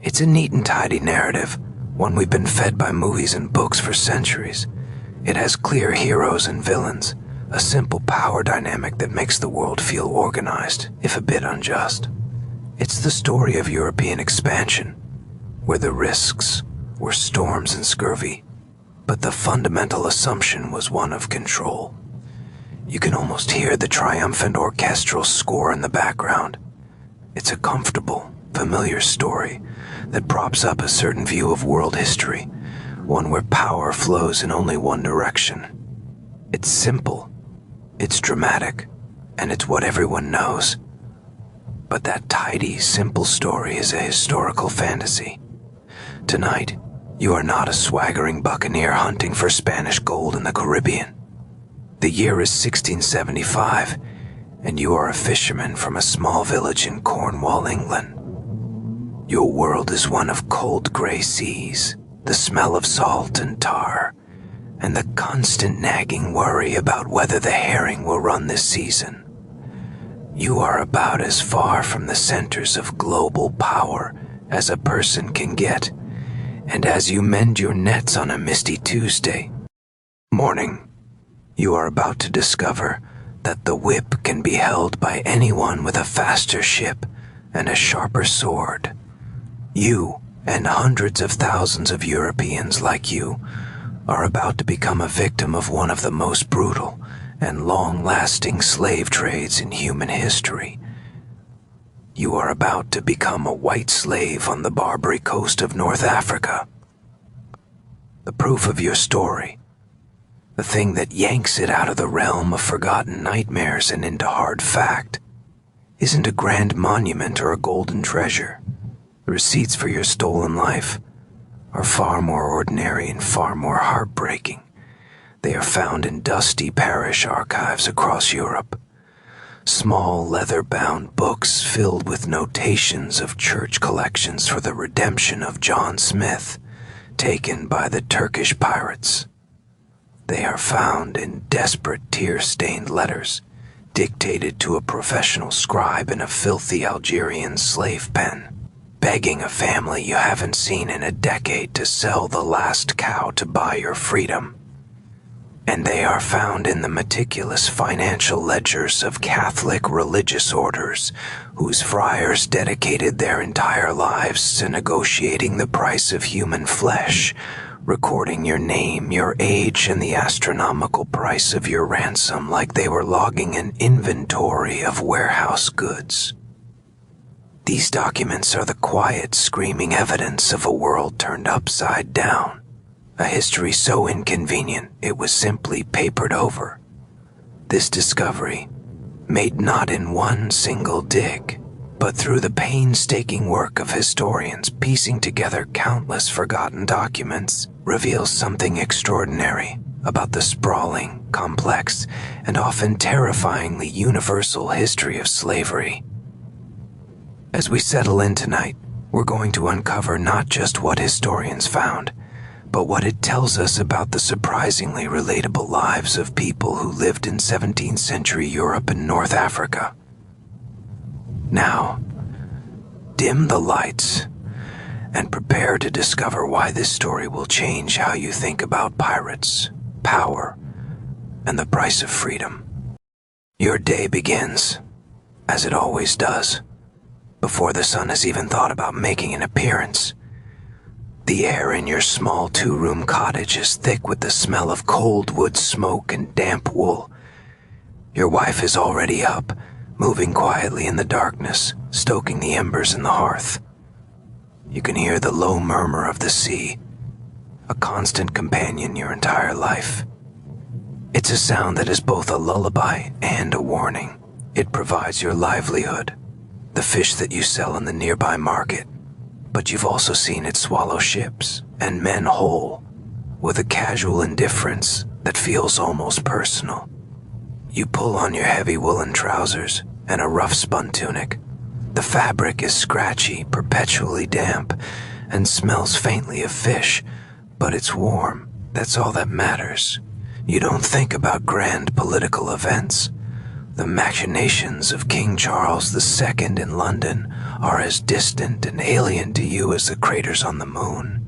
It's a neat and tidy narrative, one we've been fed by movies and books for centuries. It has clear heroes and villains, a simple power dynamic that makes the world feel organized, if a bit unjust. It's the story of European expansion, where the risks were storms and scurvy, but the fundamental assumption was one of control. You can almost hear the triumphant orchestral score in the background. It's a comfortable, familiar story that props up a certain view of world history, one where power flows in only one direction. It's simple, it's dramatic, and it's what everyone knows. But that tidy, simple story is a historical fantasy. Tonight, you are not a swaggering buccaneer hunting for Spanish gold in the Caribbean. The year is 1675, and you are a fisherman from a small village in Cornwall, England. Your world is one of cold gray seas, the smell of salt and tar, and the constant nagging worry about whether the herring will run this season. You are about as far from the centers of global power as a person can get, and as you mend your nets on a misty Tuesday morning, you are about to discover that the whip can be held by anyone with a faster ship and a sharper sword. You and hundreds of thousands of Europeans like you are about to become a victim of one of the most brutal and long-lasting slave trades in human history. You are about to become a white slave on the Barbary coast of North Africa. The proof of your story, the thing that yanks it out of the realm of forgotten nightmares and into hard fact, isn't a grand monument or a golden treasure. The receipts for your stolen life are far more ordinary and far more heartbreaking. They are found in dusty parish archives across Europe. Small leather-bound books filled with notations of church collections for the redemption of John Smith, taken by the Turkish pirates. They are found in desperate tear-stained letters, dictated to a professional scribe in a filthy Algerian slave pen, begging a family you haven't seen in a decade to sell the last cow to buy your freedom. And they are found in the meticulous financial ledgers of Catholic religious orders, whose friars dedicated their entire lives to negotiating the price of human flesh, recording your name, your age, and the astronomical price of your ransom like they were logging an inventory of warehouse goods. These documents are the quiet, screaming evidence of a world turned upside down. A history so inconvenient it was simply papered over. This discovery, made not in one single dig, but through the painstaking work of historians piecing together countless forgotten documents, reveals something extraordinary about the sprawling, complex, and often terrifyingly universal history of slavery. As we settle in tonight, we're going to uncover not just what historians found, but what it tells us about the surprisingly relatable lives of people who lived in 17th century Europe and North Africa. Now, dim the lights and prepare to discover why this story will change how you think about pirates, power, and the price of freedom. Your day begins, as it always does, before the sun has even thought about making an appearance. The air in your small two-room cottage is thick with the smell of cold wood smoke and damp wool. Your wife is already up, moving quietly in the darkness, stoking the embers in the hearth. You can hear the low murmur of the sea, a constant companion your entire life. It's a sound that is both a lullaby and a warning. It provides your livelihood, the fish that you sell in the nearby market, but you've also seen it swallow ships and men whole, with a casual indifference that feels almost personal. You pull on your heavy woolen trousers and a rough spun tunic. The fabric is scratchy, perpetually damp, and smells faintly of fish, but it's warm. That's all that matters. You don't think about grand political events. The machinations of King Charles II in London are as distant and alien to you as the craters on the moon.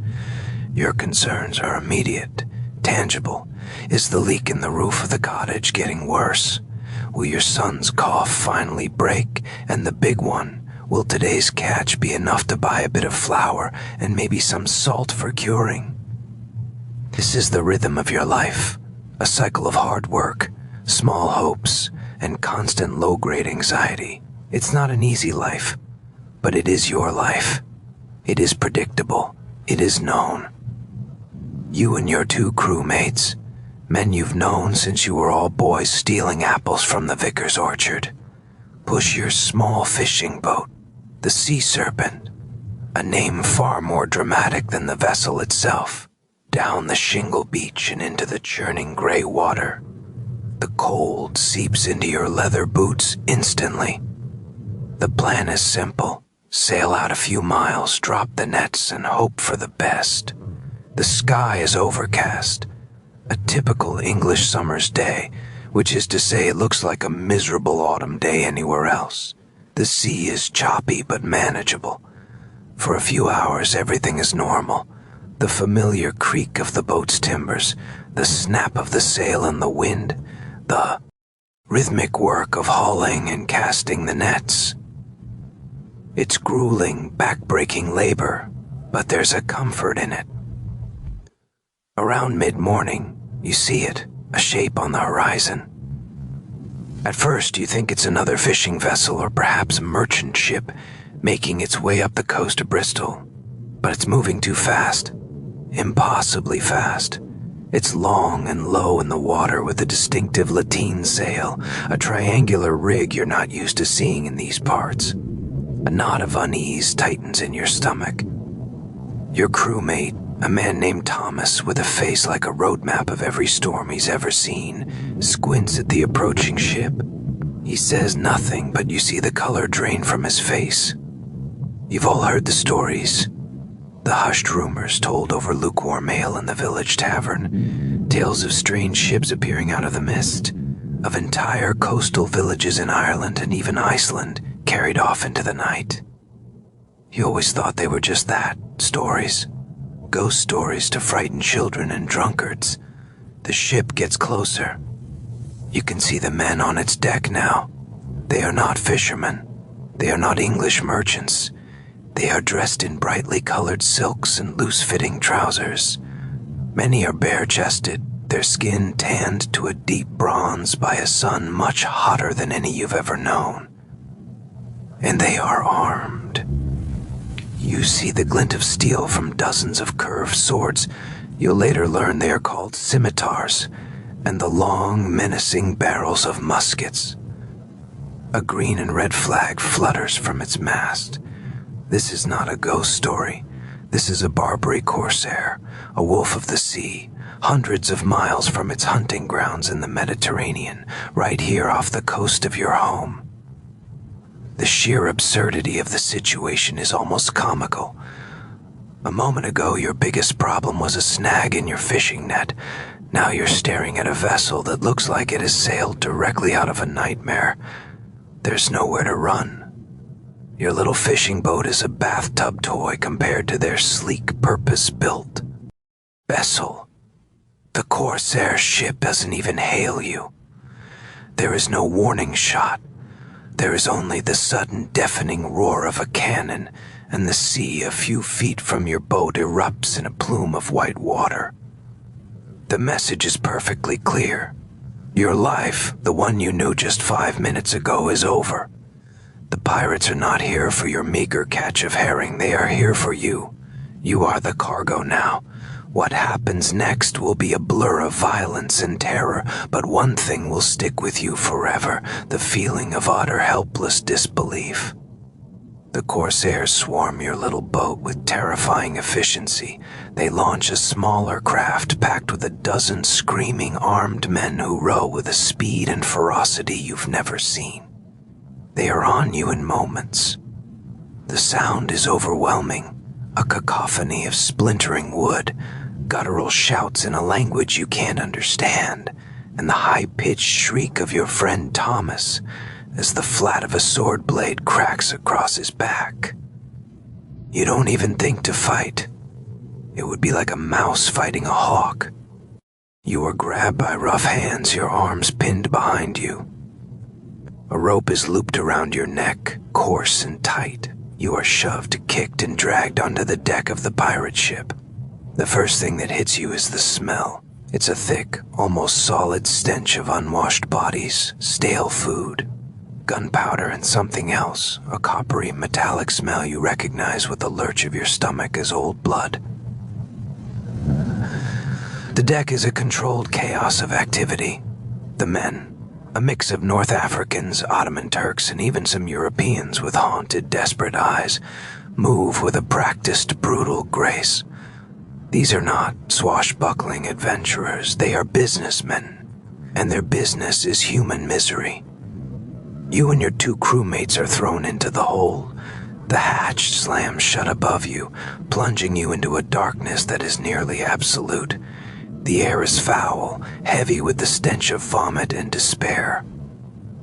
Your concerns are immediate, tangible. Is the leak in the roof of the cottage getting worse? Will your son's cough finally break? And the big one, will today's catch be enough to buy a bit of flour and maybe some salt for curing? This is the rhythm of your life, a cycle of hard work, small hopes, and constant low-grade anxiety. It's not an easy life, but it is your life. It is predictable. It is known. You and your two crewmates, men you've known since you were all boys stealing apples from the vicar's orchard, push your small fishing boat, the Sea Serpent, a name far more dramatic than the vessel itself, down the shingle beach and into the churning gray water. The cold seeps into your leather boots instantly. The plan is simple. Sail out a few miles, drop the nets, and hope for the best. The sky is overcast. A typical English summer's day, which is to say it looks like a miserable autumn day anywhere else. The sea is choppy but manageable. For a few hours, everything is normal. The familiar creak of the boat's timbers, the snap of the sail in the wind, the rhythmic work of hauling and casting the nets. It's grueling, back-breaking labor, but there's a comfort in it. Around mid-morning, you see it, a shape on the horizon. At first, you think it's another fishing vessel or perhaps a merchant ship making its way up the coast of Bristol, but it's moving too fast, impossibly fast. It's long and low in the water with a distinctive lateen sail, a triangular rig you're not used to seeing in these parts. A knot of unease tightens in your stomach. Your crewmate, a man named Thomas with a face like a road map of every storm he's ever seen, squints at the approaching ship. He says nothing, but you see the color drain from his face. You've all heard the stories. The hushed rumors told over lukewarm ale in the village tavern, tales of strange ships appearing out of the mist, of entire coastal villages in Ireland and even Iceland carried off into the night. You always thought they were just that, stories. Ghost stories to frighten children and drunkards. The ship gets closer. You can see the men on its deck now. They are not fishermen. They are not English merchants. They are dressed in brightly colored silks and loose-fitting trousers. Many are bare-chested, their skin tanned to a deep bronze by a sun much hotter than any you've ever known. And they are armed. You see the glint of steel from dozens of curved swords. You'll later learn they are called scimitars, and the long, menacing barrels of muskets. A green and red flag flutters from its mast. This is not a ghost story. This is a Barbary corsair, a wolf of the sea, hundreds of miles from its hunting grounds in the Mediterranean, right here off the coast of your home. The sheer absurdity of the situation is almost comical. A moment ago, your biggest problem was a snag in your fishing net. Now you're staring at a vessel that looks like it has sailed directly out of a nightmare. There's nowhere to run. Your little fishing boat is a bathtub toy compared to their sleek, purpose-built vessel. The Corsair ship doesn't even hail you. There is no warning shot. There is only the sudden deafening roar of a cannon, and the sea a few feet from your boat erupts in a plume of white water. The message is perfectly clear. Your life, the one you knew just 5 minutes ago, is over. The pirates are not here for your meager catch of herring. They are here for you. You are the cargo now. What happens next will be a blur of violence and terror, but one thing will stick with you forever: the feeling of utter helpless disbelief. The Corsairs swarm your little boat with terrifying efficiency. They launch a smaller craft packed with a dozen screaming armed men who row with a speed and ferocity you've never seen. They are on you in moments. The sound is overwhelming, a cacophony of splintering wood, guttural shouts in a language you can't understand, and the high-pitched shriek of your friend Thomas as the flat of a sword blade cracks across his back. You don't even think to fight. It would be like a mouse fighting a hawk. You are grabbed by rough hands, your arms pinned behind you. A rope is looped around your neck, coarse and tight. You are shoved, kicked, and dragged onto the deck of the pirate ship. The first thing that hits you is the smell. It's a thick, almost solid stench of unwashed bodies, stale food, gunpowder, and something else, a coppery, metallic smell you recognize with a lurch of your stomach as old blood. The deck is a controlled chaos of activity. The men, a mix of North Africans, Ottoman Turks, and even some Europeans with haunted, desperate eyes, move with a practiced, brutal grace. These are not swashbuckling adventurers. They are businessmen, and their business is human misery. You and your 2 crewmates are thrown into the hole. The hatch slams shut above you, plunging you into a darkness that is nearly absolute. The air is foul, heavy with the stench of vomit and despair.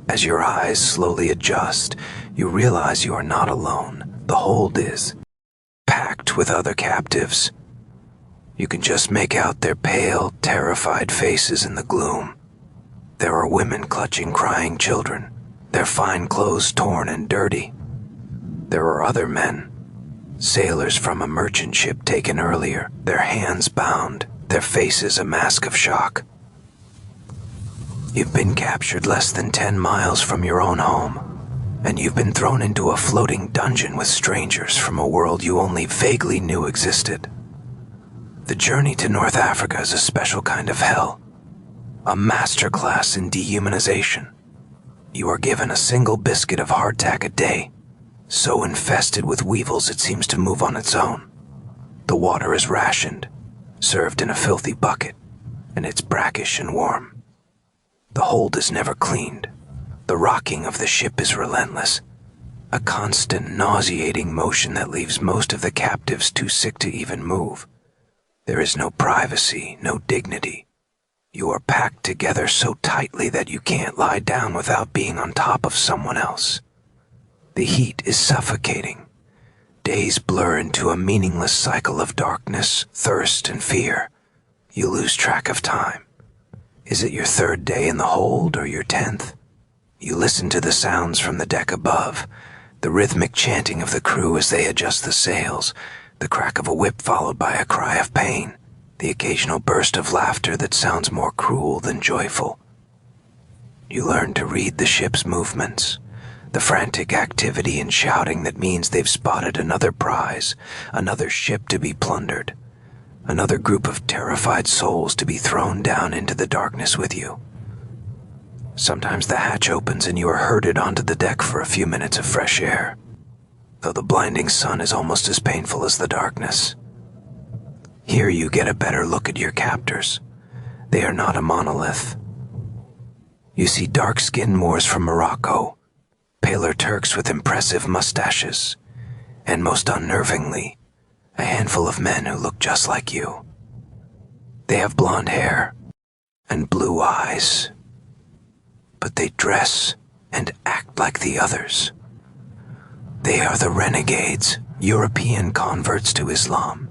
As your eyes slowly adjust, you realize you are not alone. The hold is packed with other captives. You can just make out their pale, terrified faces in the gloom. There are women clutching crying children, their fine clothes torn and dirty. There are other men, sailors from a merchant ship taken earlier, their hands bound, their faces a mask of shock. You've been captured less than 10 miles from your own home, and you've been thrown into a floating dungeon with strangers from a world you only vaguely knew existed. The journey to North Africa is a special kind of hell, a masterclass in dehumanization. You are given a single biscuit of hardtack a day, so infested with weevils it seems to move on its own. The water is rationed, served in a filthy bucket, and it's brackish and warm. The hold is never cleaned. The rocking of the ship is relentless, a constant nauseating motion that leaves most of the captives too sick to even move. There is no privacy, no dignity. You are packed together so tightly that you can't lie down without being on top of someone else. The heat is suffocating. Days blur into a meaningless cycle of darkness, thirst, and fear. You lose track of time. Is it your 3rd day in the hold or your 10th? You listen to the sounds from the deck above, the rhythmic chanting of the crew as they adjust the sails, the crack of a whip followed by a cry of pain, the occasional burst of laughter that sounds more cruel than joyful. You learn to read the ship's movements, the frantic activity and shouting that means they've spotted another prize, another ship to be plundered, another group of terrified souls to be thrown down into the darkness with you. Sometimes the hatch opens and you are herded onto the deck for a few minutes of fresh air, though the blinding sun is almost as painful as the darkness. Here you get a better look at your captors. They are not a monolith. You see dark-skinned Moors from Morocco, paler Turks with impressive mustaches, and most unnervingly, a handful of men who look just like you. They have blonde hair and blue eyes, but they dress and act like the others. They are the renegades, European converts to Islam,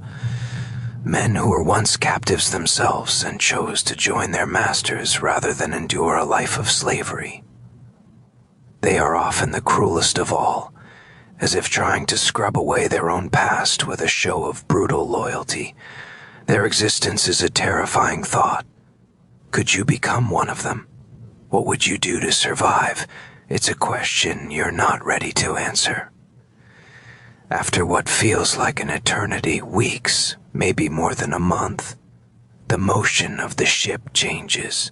men who were once captives themselves and chose to join their masters rather than endure a life of slavery. They are often the cruelest of all, as if trying to scrub away their own past with a show of brutal loyalty. Their existence is a terrifying thought. Could you become one of them? What would you do to survive? It's a question you're not ready to answer. After what feels like an eternity, weeks, maybe more than a month, the motion of the ship changes.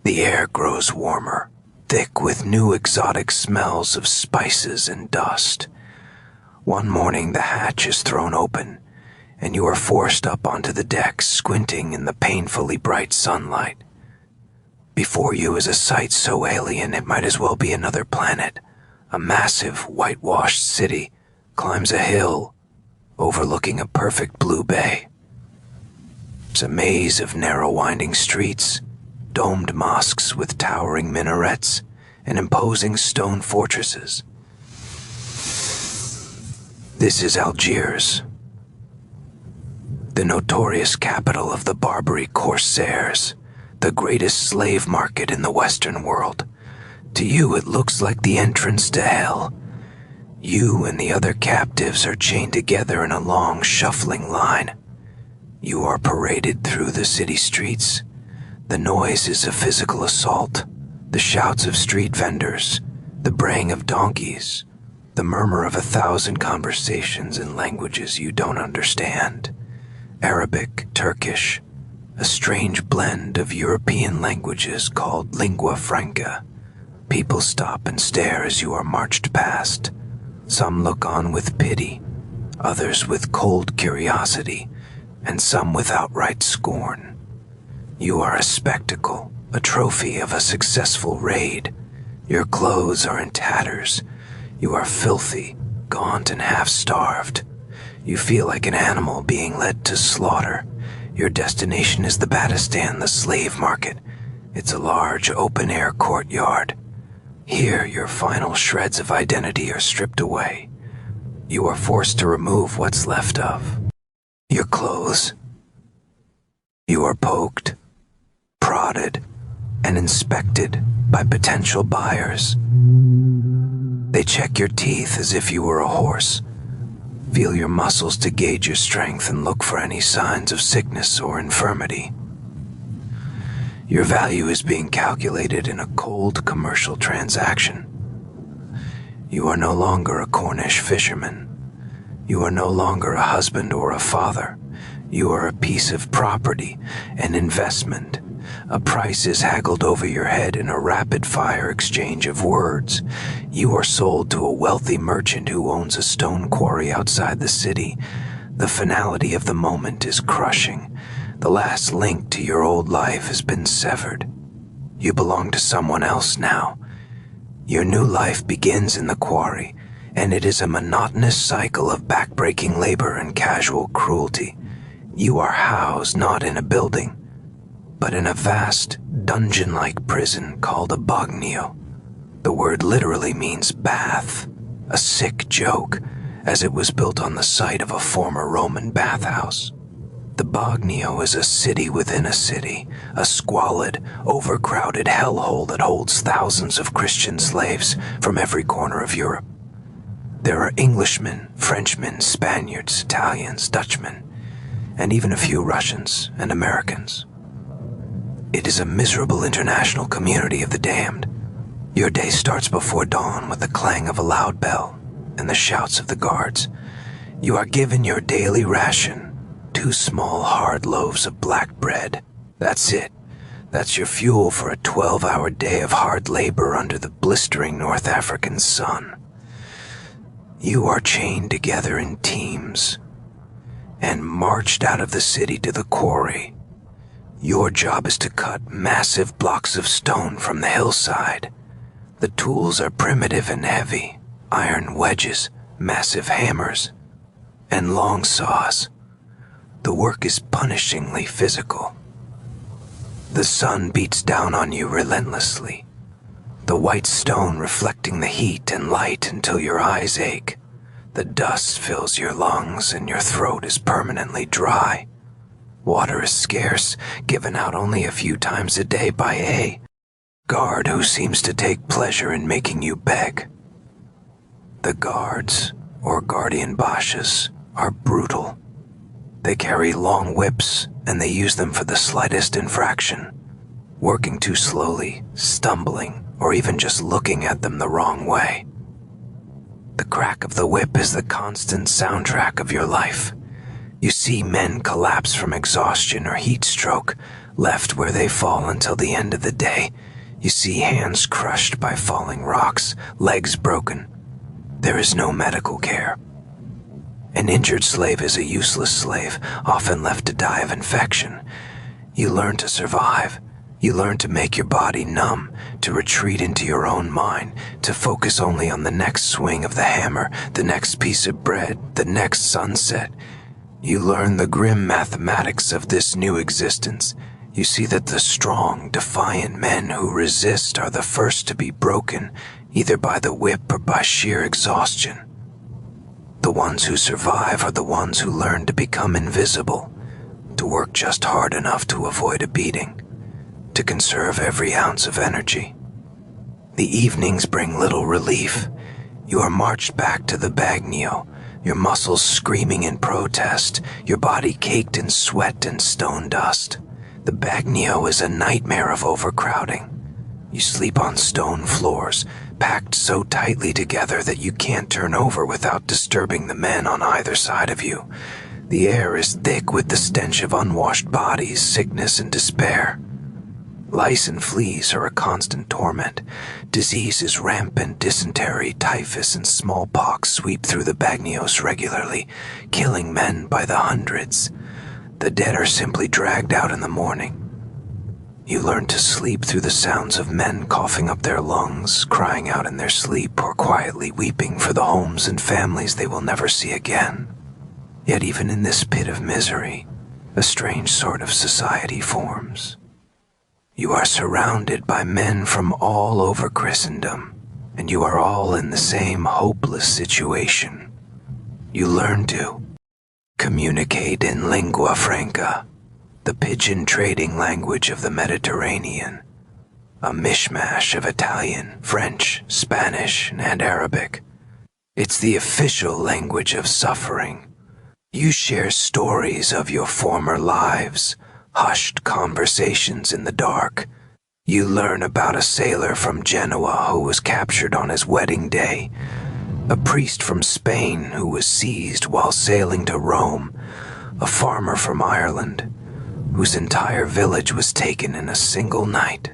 The air grows warmer, thick with new exotic smells of spices and dust. One morning the hatch is thrown open, and you are forced up onto the deck, squinting in the painfully bright sunlight. Before you is a sight so alien it might as well be another planet. A massive, whitewashed city climbs a hill overlooking a perfect blue bay. It's a maze of narrow winding streets, domed mosques with towering minarets, and imposing stone fortresses. This is Algiers, the notorious capital of the Barbary corsairs, the greatest slave market in the Western world. To you it looks like the entrance to hell. You and the other captives are chained together in a long, shuffling line. You are paraded through the city streets. The noise is a physical assault. The shouts of street vendors, the braying of donkeys, the murmur of 1,000 conversations in languages you don't understand. Arabic, Turkish, a strange blend of European languages called lingua franca. People stop and stare as you are marched past. Some look on with pity, others with cold curiosity, and some with outright scorn. You are a spectacle, a trophy of a successful raid. Your clothes are in tatters. You are filthy, gaunt, and half-starved. You feel like an animal being led to slaughter. Your destination is the Badistan, the slave market. It's a large, open-air courtyard. Here, your final shreds of identity are stripped away. You are forced to remove what's left of your clothes. You are poked, prodded, and inspected by potential buyers. They check your teeth as if you were a horse, feel your muscles to gauge your strength, and look for any signs of sickness or infirmity. Your value is being calculated in a cold commercial transaction. You are no longer a Cornish fisherman. You are no longer a husband or a father. You are a piece of property, an investment. A price is haggled over your head in a rapid-fire exchange of words. You are sold to a wealthy merchant who owns a stone quarry outside the city. The finality of the moment is crushing. The last link to your old life has been severed. You belong to someone else now. Your new life begins in the quarry, and it is a monotonous cycle of backbreaking labor and casual cruelty. You are housed not in a building, but in a vast, dungeon-like prison called a bagnio. The word literally means bath, a sick joke, as it was built on the site of a former Roman bathhouse. The bagnio is a city within a city, a squalid, overcrowded hellhole that holds thousands of Christian slaves from every corner of Europe. There are Englishmen, Frenchmen, Spaniards, Italians, Dutchmen, and even a few Russians and Americans. It is a miserable international community of the damned. Your day starts before dawn with the clang of a loud bell and the shouts of the guards. You are given your daily ration, 2 small hard loaves of black bread. That's it. That's your fuel for a 12-hour day of hard labor under the blistering North African sun. You are chained together in teams and marched out of the city to the quarry. Your job is to cut massive blocks of stone from the hillside, The tools are primitive and heavy: iron wedges, massive hammers, and long saws. The work is punishingly physical. The sun beats down on you relentlessly, the white stone reflecting the heat and light until your eyes ache. The dust fills your lungs and your throat is permanently dry. Water is scarce, given out only a few times a day by a guard who seems to take pleasure in making you beg. The guards, or guardian bashes, are brutal. They carry long whips, and they use them for the slightest infraction. Working too slowly, stumbling, or even just looking at them the wrong way. The crack of the whip is the constant soundtrack of your life. You see men collapse from exhaustion or heat stroke, left where they fall until the end of the day. You see hands crushed by falling rocks, legs broken. There is no medical care. An injured slave is a useless slave, often left to die of infection. You learn to survive. You learn to make your body numb, to retreat into your own mind, to focus only on the next swing of the hammer, the next piece of bread, the next sunset. You learn the grim mathematics of this new existence. You see that the strong, defiant men who resist are the first to be broken, either by the whip or by sheer exhaustion. The ones who survive are the ones who learn to become invisible, to work just hard enough to avoid a beating, to conserve every ounce of energy. The evenings bring little relief. You are marched back to the bagnio, your muscles screaming in protest, your body caked in sweat and stone dust. The bagnio is a nightmare of overcrowding. You sleep on stone floors, packed so tightly together that you can't turn over without disturbing the men on either side of you. The air is thick with the stench of unwashed bodies, sickness, and despair. Lice and fleas are a constant torment. Disease is rampant. Dysentery, typhus, and smallpox sweep through the bagnios regularly, killing men by the hundreds. The dead are simply dragged out in the morning. You learn to sleep through the sounds of men coughing up their lungs, crying out in their sleep, or quietly weeping for the homes and families they will never see again. Yet even in this pit of misery, a strange sort of society forms. You are surrounded by men from all over Christendom, and you are all in the same hopeless situation. You learn to communicate in lingua franca, the pigeon trading language of the Mediterranean, a mishmash of Italian, French, Spanish, and Arabic. It's the official language of suffering. You share stories of your former lives, hushed conversations in the dark. You learn about a sailor from Genoa who was captured on his wedding day, a priest from Spain who was seized while sailing to Rome, a farmer from Ireland whose entire village was taken in a single night.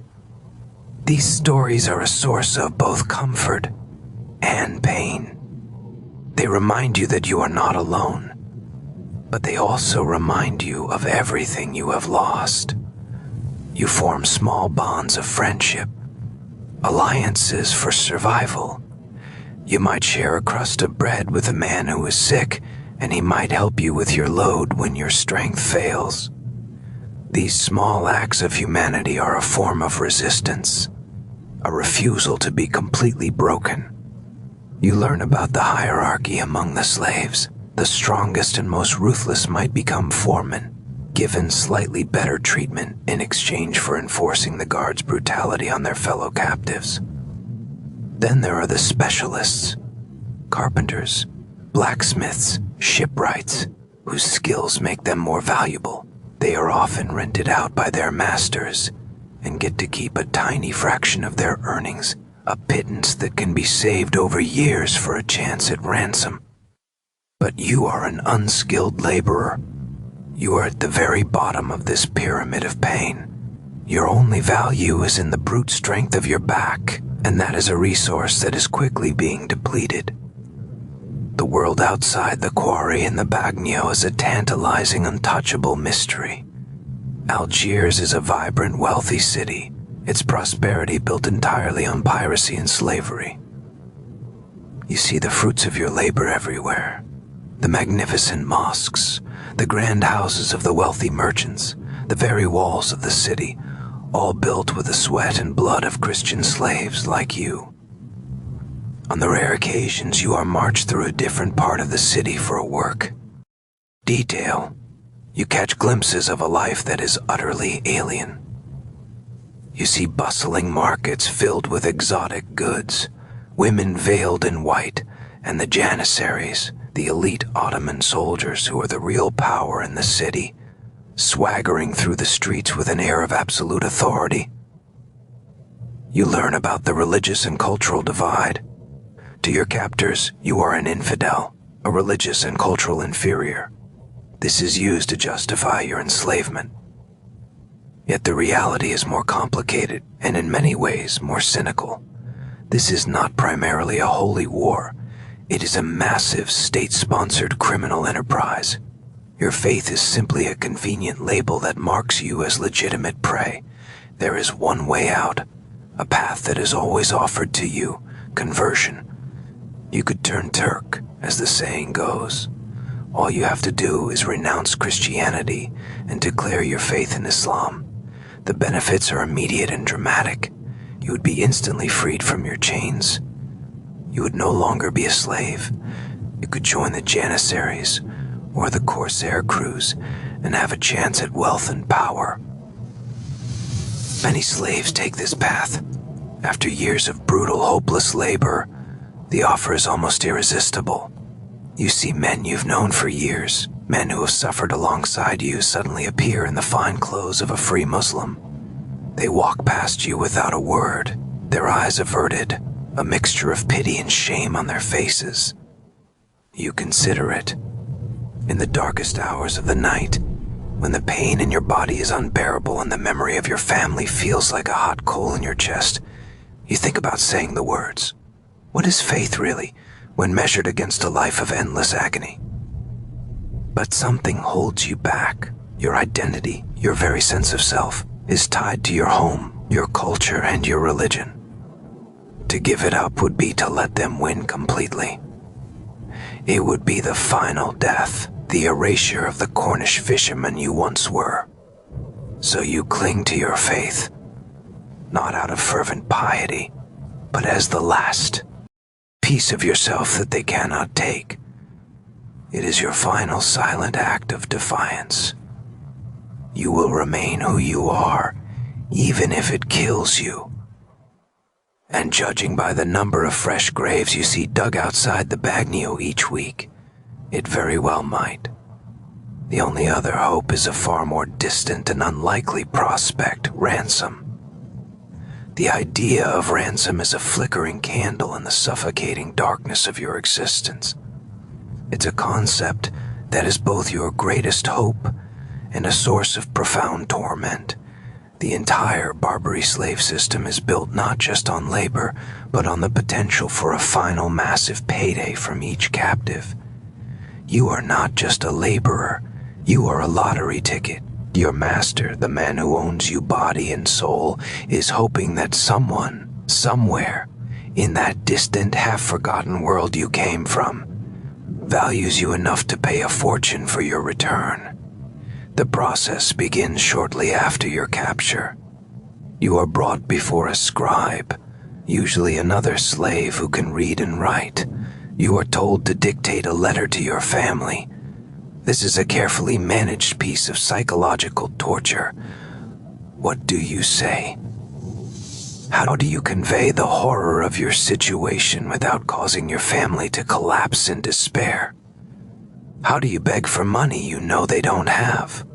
These stories are a source of both comfort and pain. They remind you that you are not alone, but they also remind you of everything you have lost. You form small bonds of friendship, alliances for survival. You might share a crust of bread with a man who is sick, and he might help you with your load when your strength fails. These small acts of humanity are a form of resistance, a refusal to be completely broken. You learn about the hierarchy among the slaves. The strongest and most ruthless might become foremen, given slightly better treatment in exchange for enforcing the guards' brutality on their fellow captives. Then there are the specialists, carpenters, blacksmiths, shipwrights, whose skills make them more valuable. They are often rented out by their masters and get to keep a tiny fraction of their earnings, a pittance that can be saved over years for a chance at ransom. But you are an unskilled laborer. You are at the very bottom of this pyramid of pain. Your only value is in the brute strength of your back, and that is a resource that is quickly being depleted. The world outside the quarry and the bagnio is a tantalizing, untouchable mystery. Algiers is a vibrant, wealthy city, its prosperity built entirely on piracy and slavery. You see the fruits of your labor everywhere. The magnificent mosques, the grand houses of the wealthy merchants, the very walls of the city, all built with the sweat and blood of Christian slaves like you. On the rare occasions you are marched through a different part of the city for work. Detail. You catch glimpses of a life that is utterly alien. You see bustling markets filled with exotic goods, women veiled in white, and the janissaries, the elite Ottoman soldiers who are the real power in the city, swaggering through the streets with an air of absolute authority. You learn about the religious and cultural divide. To your captors, you are an infidel, a religious and cultural inferior. This is used to justify your enslavement. Yet the reality is more complicated and in many ways more cynical. This is not primarily a holy war. It is a massive state-sponsored criminal enterprise. Your faith is simply a convenient label that marks you as legitimate prey. There is one way out, a path that is always offered to you, conversion. You could turn Turk, as the saying goes. All you have to do is renounce Christianity and declare your faith in Islam. The benefits are immediate and dramatic. You would be instantly freed from your chains. You would no longer be a slave. You could join the Janissaries or the Corsair crews and have a chance at wealth and power. Many slaves take this path. After years of brutal, hopeless labor, the offer is almost irresistible. You see men you've known for years, men who have suffered alongside you, suddenly appear in the fine clothes of a free Muslim. They walk past you without a word, their eyes averted, a mixture of pity and shame on their faces. You consider it. In the darkest hours of the night, when the pain in your body is unbearable and the memory of your family feels like a hot coal in your chest, you think about saying the words. What is faith really, when measured against a life of endless agony? But something holds you back. Your identity, your very sense of self, is tied to your home, your culture, and your religion. To give it up would be to let them win completely. It would be the final death, the erasure of the Cornish fisherman you once were. So you cling to your faith, not out of fervent piety, but as the last piece of yourself that they cannot take. It is your final silent act of defiance. You will remain who you are, even if it kills you. And judging by the number of fresh graves you see dug outside the Bagnio each week, it very well might. The only other hope is a far more distant and unlikely prospect, ransom. The idea of ransom is a flickering candle in the suffocating darkness of your existence. It's a concept that is both your greatest hope and a source of profound torment. The entire Barbary slave system is built not just on labor, but on the potential for a final massive payday from each captive. You are not just a laborer, you are a lottery ticket. Your master, the man who owns you body and soul, is hoping that someone, somewhere, in that distant, half-forgotten world you came from, values you enough to pay a fortune for your return. The process begins shortly after your capture. You are brought before a scribe, usually another slave who can read and write. You are told to dictate a letter to your family. This is a carefully managed piece of psychological torture. What do you say? How do you convey the horror of your situation without causing your family to collapse in despair? How do you beg for money you know they don't have?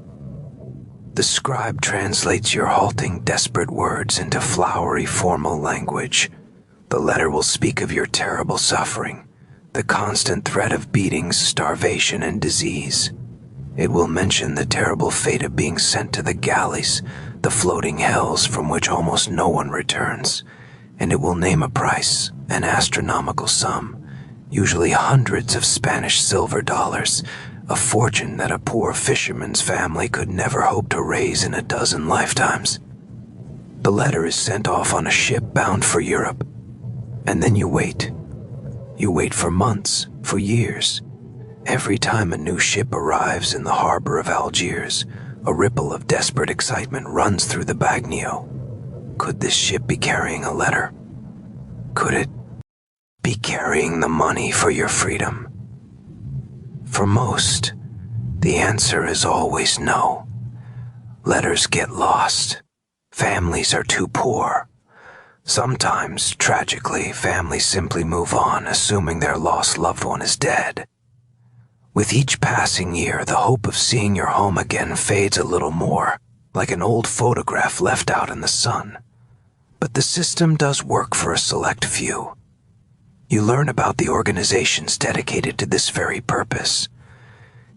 The scribe translates your halting, desperate words into flowery, formal language. The letter will speak of your terrible suffering, the constant threat of beatings, starvation, and disease. It will mention the terrible fate of being sent to the galleys, the floating hells from which almost no one returns, and it will name a price, an astronomical sum, usually hundreds of Spanish silver dollars, a fortune that a poor fisherman's family could never hope to raise in a dozen lifetimes. The letter is sent off on a ship bound for Europe. And then you wait. You wait for months, for years. Every time a new ship arrives in the harbor of Algiers, a ripple of desperate excitement runs through the Bagnio. Could this ship be carrying a letter? Could it be carrying the money for your freedom? For most, the answer is always no. Letters get lost. Families are too poor. Sometimes, tragically, families simply move on, assuming their lost loved one is dead. With each passing year, the hope of seeing your home again fades a little more, like an old photograph left out in the sun. But the system does work for a select few. You learn about the organizations dedicated to this very purpose.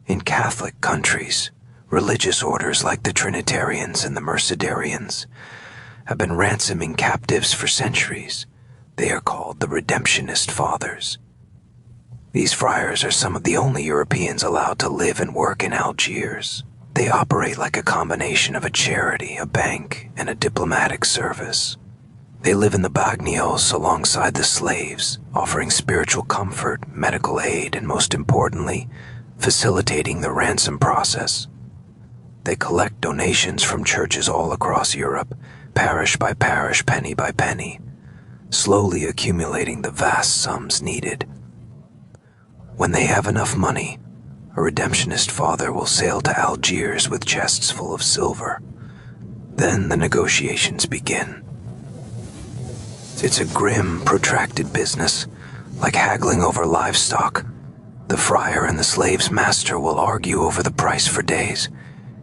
In Catholic countries, religious orders like the Trinitarians and the Mercedarians have been ransoming captives for centuries. They are called the Redemptionist Fathers. These friars are some of the only Europeans allowed to live and work in Algiers. They operate like a combination of a charity, a bank, and a diplomatic service. They live in the Bagnios alongside the slaves, offering spiritual comfort, medical aid, and most importantly, facilitating the ransom process. They collect donations from churches all across Europe, parish by parish, penny by penny, slowly accumulating the vast sums needed. When they have enough money, a redemptionist father will sail to Algiers with chests full of silver. Then the negotiations begin. It's a grim, protracted business, like haggling over livestock. The friar and the slave's master will argue over the price for days.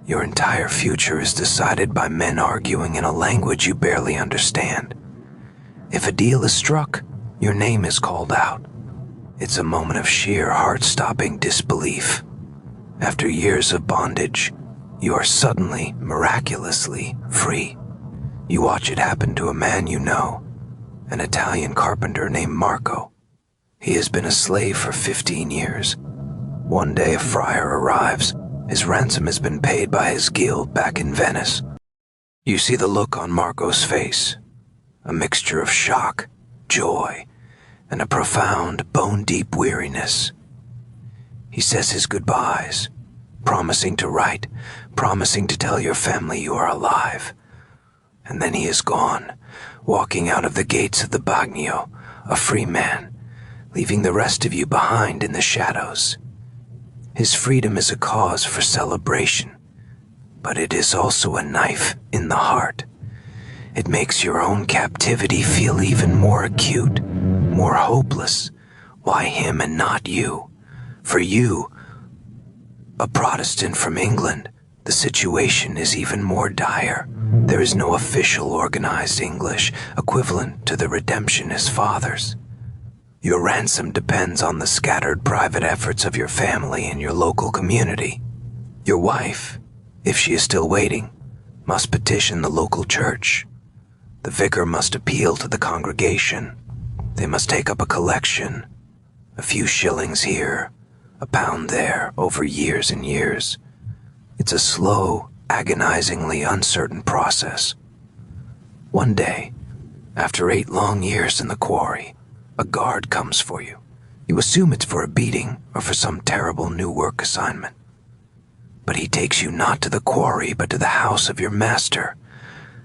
Your entire future is decided by men arguing in a language you barely understand. If a deal is struck, your name is called out. It's a moment of sheer heart-stopping disbelief. After years of bondage, you are suddenly, miraculously free. You watch it happen to a man you know, an Italian carpenter named Marco. He has been a slave for 15 years. One day a friar arrives. His ransom has been paid by his guild back in Venice. You see the look on Marco's face, a mixture of shock, joy, and a profound, bone-deep weariness. He says his goodbyes, promising to write, promising to tell your family you are alive. And then he is gone, walking out of the gates of the Bagnio, a free man, leaving the rest of you behind in the shadows. His freedom is a cause for celebration, but it is also a knife in the heart. It makes your own captivity feel even more acute, more hopeless. Why him and not you? For you, a Protestant from England, the situation is even more dire. There is no official organized English equivalent to the Redemptionist Fathers. Your ransom depends on the scattered private efforts of your family and your local community. Your wife, if she is still waiting, must petition the local church. The vicar must appeal to the congregation. They must take up a collection, a few shillings here, a pound there, over years and years. It's a slow, agonizingly uncertain process. One day, after 8 long years in the quarry, a guard comes for you. You assume it's for a beating or for some terrible new work assignment. But he takes you not to the quarry, but to the house of your master.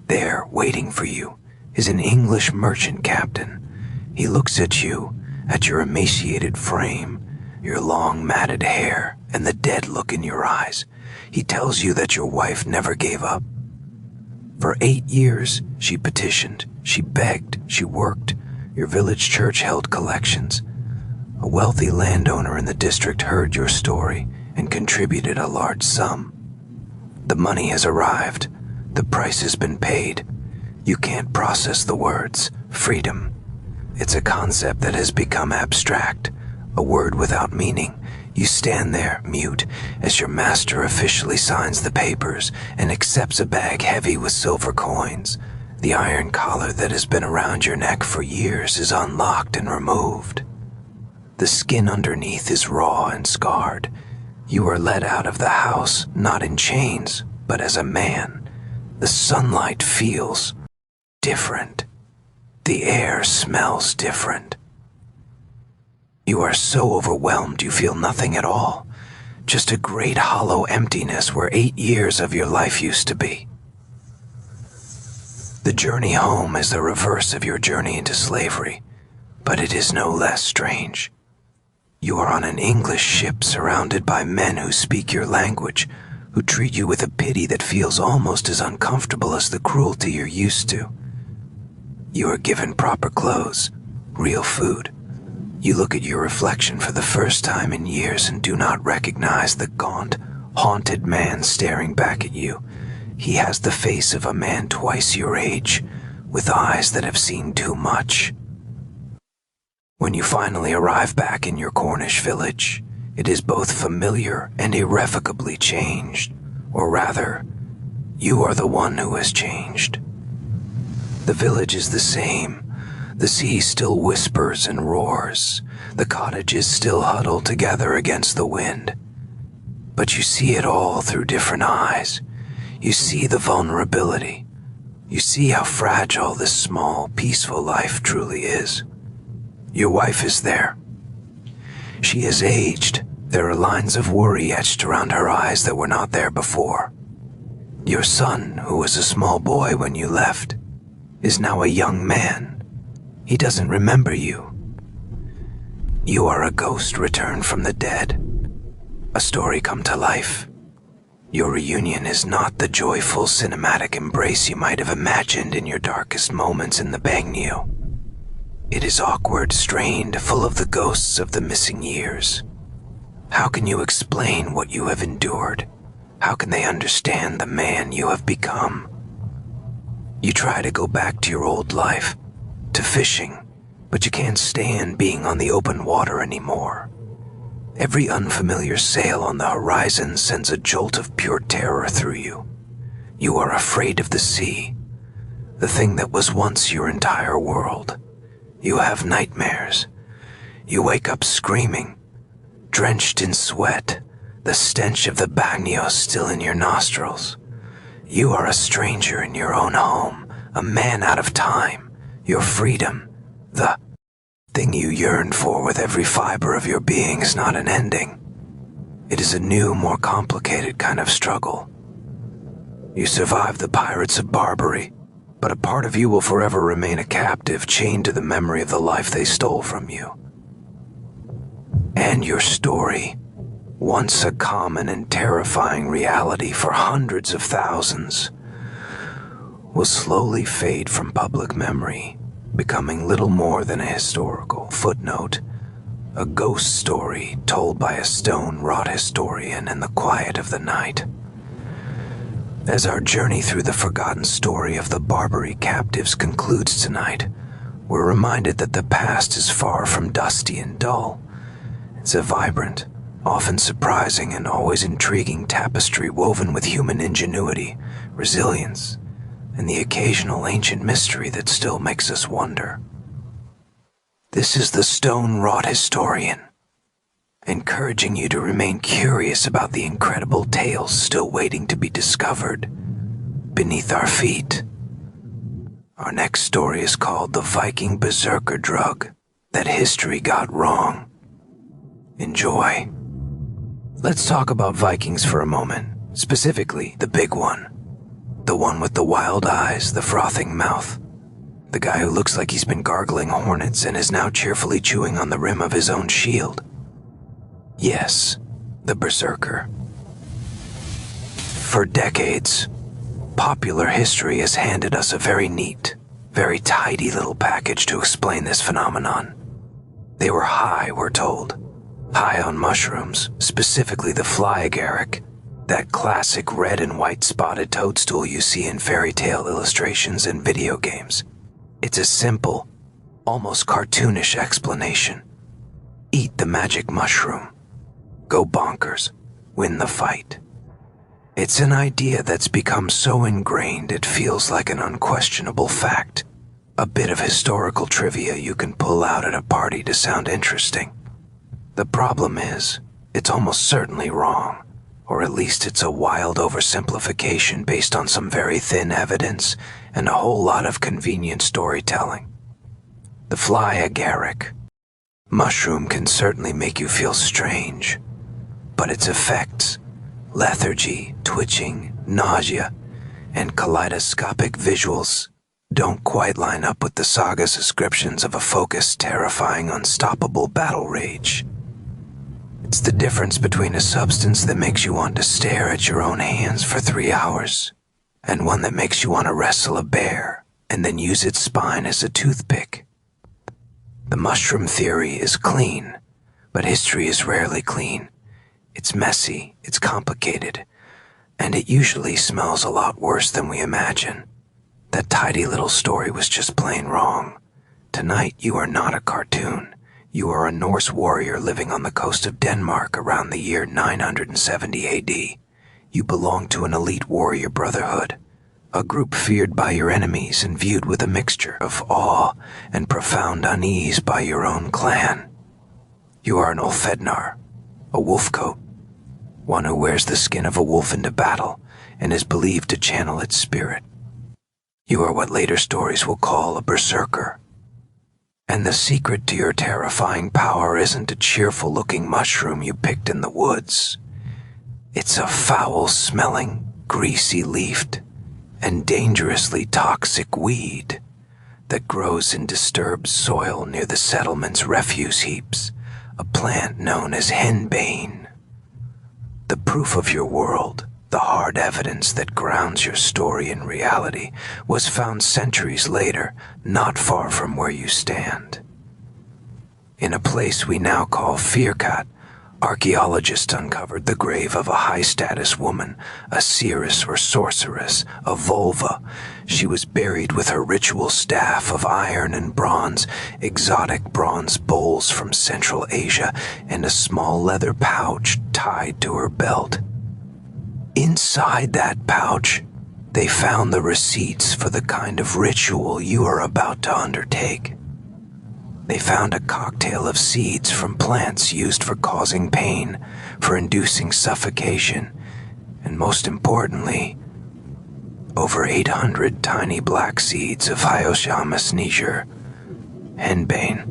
There, waiting for you, is an English merchant captain. He looks at you, at your emaciated frame, your long matted hair, and the dead look in your eyes. He tells you that your wife never gave up. For 8 years, she petitioned, she begged, she worked. Your village church held collections. A wealthy landowner in the district heard your story and contributed a large sum. The money has arrived. The price has been paid. You can't process the words, freedom. It's a concept that has become abstract, a word without meaning. You stand there, mute, as your master officially signs the papers and accepts a bag heavy with silver coins. The iron collar that has been around your neck for years is unlocked and removed. The skin underneath is raw and scarred. You are led out of the house, not in chains, but as a man. The sunlight feels different. The air smells different. You are so overwhelmed you feel nothing at all, just a great hollow emptiness where 8 years of your life used to be. The journey home is the reverse of your journey into slavery, but it is no less strange. You are on an English ship surrounded by men who speak your language, who treat you with a pity that feels almost as uncomfortable as the cruelty you're used to. You are given proper clothes, real food. You look at your reflection for the first time in years and do not recognize the gaunt, haunted man staring back at you. He has the face of a man twice your age, with eyes that have seen too much. When you finally arrive back in your Cornish village, it is both familiar and irrevocably changed, or rather, you are the one who has changed. The village is the same. The sea still whispers and roars. The cottages still huddle together against the wind. But you see it all through different eyes. You see the vulnerability. You see how fragile this small, peaceful life truly is. Your wife is there. She has aged. There are lines of worry etched around her eyes that were not there before. Your son, who was a small boy when you left, is now a young man. He doesn't remember you. You are a ghost returned from the dead, a story come to life. Your reunion is not the joyful cinematic embrace you might have imagined in your darkest moments in the bagnio. It is awkward, strained, full of the ghosts of the missing years. How can you explain what you have endured? How can they understand the man you have become? You try to go back to your old life, to fishing, but you can't stand being on the open water anymore. Every unfamiliar sail on the horizon sends a jolt of pure terror through you. You are afraid of the sea, the thing that was once your entire world. You have nightmares. You wake up screaming, drenched in sweat, the stench of the bagnio still in your nostrils. You are a stranger in your own home, a man out of time. Your freedom, the thing you yearned for with every fiber of your being, is not an ending. It is a new, more complicated kind of struggle. You survived the pirates of Barbary, but a part of you will forever remain a captive, chained to the memory of the life they stole from you. And your story, once a common and terrifying reality for hundreds of thousands, will slowly fade from public memory, becoming little more than a historical footnote, a ghost story told by a stone-wrought historian in the quiet of the night. As our journey through the forgotten story of the Barbary captives concludes tonight, we're reminded that the past is far from dusty and dull. It's a vibrant, often surprising and always intriguing tapestry woven with human ingenuity, resilience, and the occasional ancient mystery that still makes us wonder. This is the stone-wrought historian, encouraging you to remain curious about the incredible tales still waiting to be discovered beneath our feet. Our next story is called The Viking Berserker Drug That History Got Wrong. Enjoy. Let's talk about Vikings for a moment, specifically the big one. The one with the wild eyes, the frothing mouth. The guy who looks like he's been gargling hornets and is now cheerfully chewing on the rim of his own shield. Yes, the Berserker. For decades, popular history has handed us a very neat, very tidy little package to explain this phenomenon. They were high, we're told. High on mushrooms, specifically the fly agaric, that classic red and white spotted toadstool you see in fairy tale illustrations and video games. It's a simple, almost cartoonish explanation. Eat the magic mushroom. Go bonkers. Win the fight. It's an idea that's become so ingrained it feels like an unquestionable fact. A bit of historical trivia you can pull out at a party to sound interesting. The problem is, it's almost certainly wrong. Or at least it's a wild oversimplification based on some very thin evidence and a whole lot of convenient storytelling. The fly agaric. Mushroom can certainly make you feel strange, but its effects, lethargy, twitching, nausea, and kaleidoscopic visuals don't quite line up with the saga's descriptions of a focused, terrifying, unstoppable battle rage. It's the difference between a substance that makes you want to stare at your own hands for 3 hours and one that makes you want to wrestle a bear and then use its spine as a toothpick. The mushroom theory is clean, but history is rarely clean. It's messy, it's complicated, and it usually smells a lot worse than we imagine. That tidy little story was just plain wrong. Tonight, you are not a cartoon. You are a Norse warrior living on the coast of Denmark around the year 970 AD. You belong to an elite warrior brotherhood, a group feared by your enemies and viewed with a mixture of awe and profound unease by your own clan. You are an Ulfednar, a wolf coat, one who wears the skin of a wolf into battle and is believed to channel its spirit. You are what later stories will call a berserker. And the secret to your terrifying power isn't a cheerful-looking mushroom you picked in the woods. It's a foul-smelling, greasy-leafed, and dangerously toxic weed that grows in disturbed soil near the settlement's refuse heaps, a plant known as henbane. The proof of your world, the hard evidence that grounds your story in reality, was found centuries later, not far from where you stand. In a place we now call Firkat, archaeologists uncovered the grave of a high-status woman, a seeress or sorceress, a vulva. She was buried with her ritual staff of iron and bronze, exotic bronze bowls from Central Asia, and a small leather pouch tied to her belt. Inside that pouch, they found the receipts for the kind of ritual you are about to undertake. They found a cocktail of seeds from plants used for causing pain, for inducing suffocation, and most importantly, over 800 tiny black seeds of Hyoscyamus niger, henbane.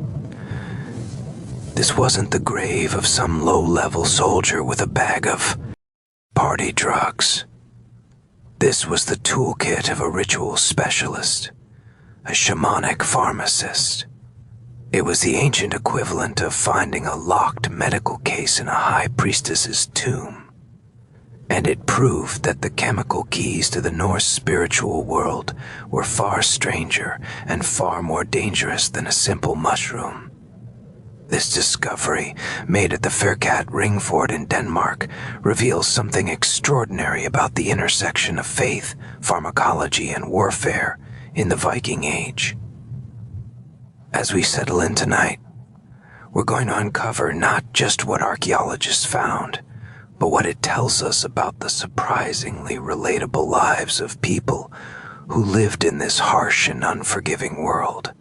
This wasn't the grave of some low-level soldier with a bag of party drugs. This was the toolkit of a ritual specialist, a shamanic pharmacist. It was the ancient equivalent of finding a locked medical case in a high priestess's tomb. And it proved that the chemical keys to the Norse spiritual world were far stranger and far more dangerous than a simple mushroom. This discovery, made at the Firkat ring fort in Denmark, reveals something extraordinary about the intersection of faith, pharmacology, and warfare in the Viking Age. As we settle in tonight, we're going to uncover not just what archaeologists found, but what it tells us about the surprisingly relatable lives of people who lived in this harsh and unforgiving world.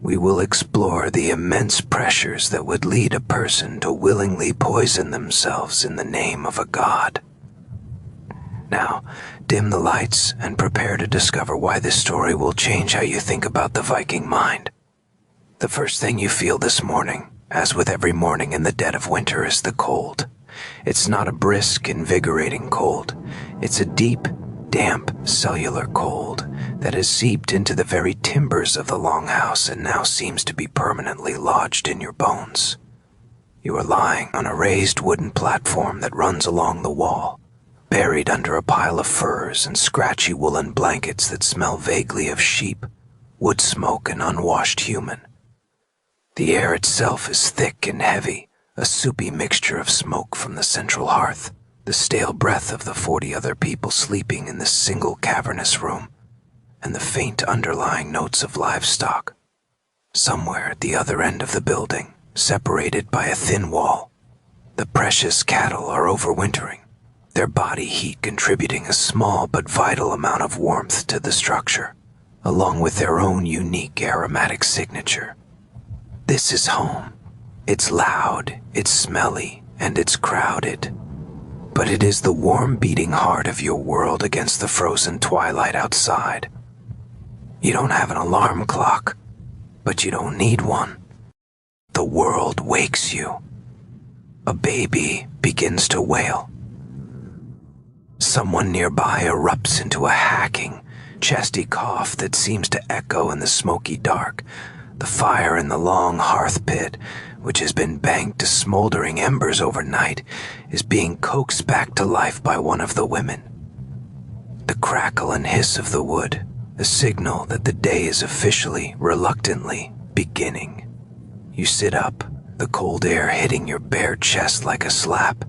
We will explore the immense pressures that would lead a person to willingly poison themselves in the name of a god. Now, dim the lights and prepare to discover why this story will change how you think about the Viking mind. The first thing you feel this morning, as with every morning in the dead of winter, is the cold. It's not a brisk, invigorating cold. It's a deep, damp, cellular cold that has seeped into the very timbers of the longhouse and now seems to be permanently lodged in your bones. You are lying on a raised wooden platform that runs along the wall, buried under a pile of furs and scratchy woolen blankets that smell vaguely of sheep, wood smoke, and unwashed human. The air itself is thick and heavy, a soupy mixture of smoke from the central hearth, the stale breath of the 40 other people sleeping in this single cavernous room, and the faint underlying notes of livestock. Somewhere at the other end of the building, separated by a thin wall, the precious cattle are overwintering, their body heat contributing a small but vital amount of warmth to the structure, along with their own unique aromatic signature. This is home. It's loud, it's smelly, and it's crowded. but it is the warm beating heart of your world against the frozen twilight outside. You don't have an alarm clock, but you don't need one. The world wakes you. A baby begins to wail. Someone nearby erupts into a hacking, chesty cough that seems to echo in the smoky dark. The fire in the long hearth pit, which has been banked to smoldering embers overnight, is being coaxed back to life by one of the women. The crackle and hiss of the wood, a signal that the day is officially, reluctantly, beginning. You sit up, the cold air hitting your bare chest like a slap.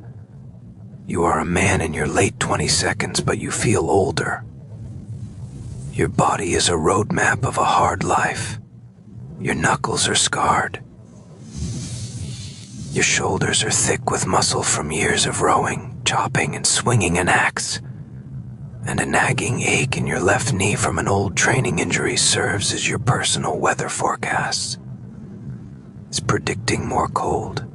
You are a man in your late 22nd, but you feel older. Your body is a roadmap of a hard life. Your knuckles are scarred. Your shoulders are thick with muscle from years of rowing, chopping, and swinging an axe. And a nagging ache in your left knee from an old training injury serves as your personal weather forecast. It's predicting more cold.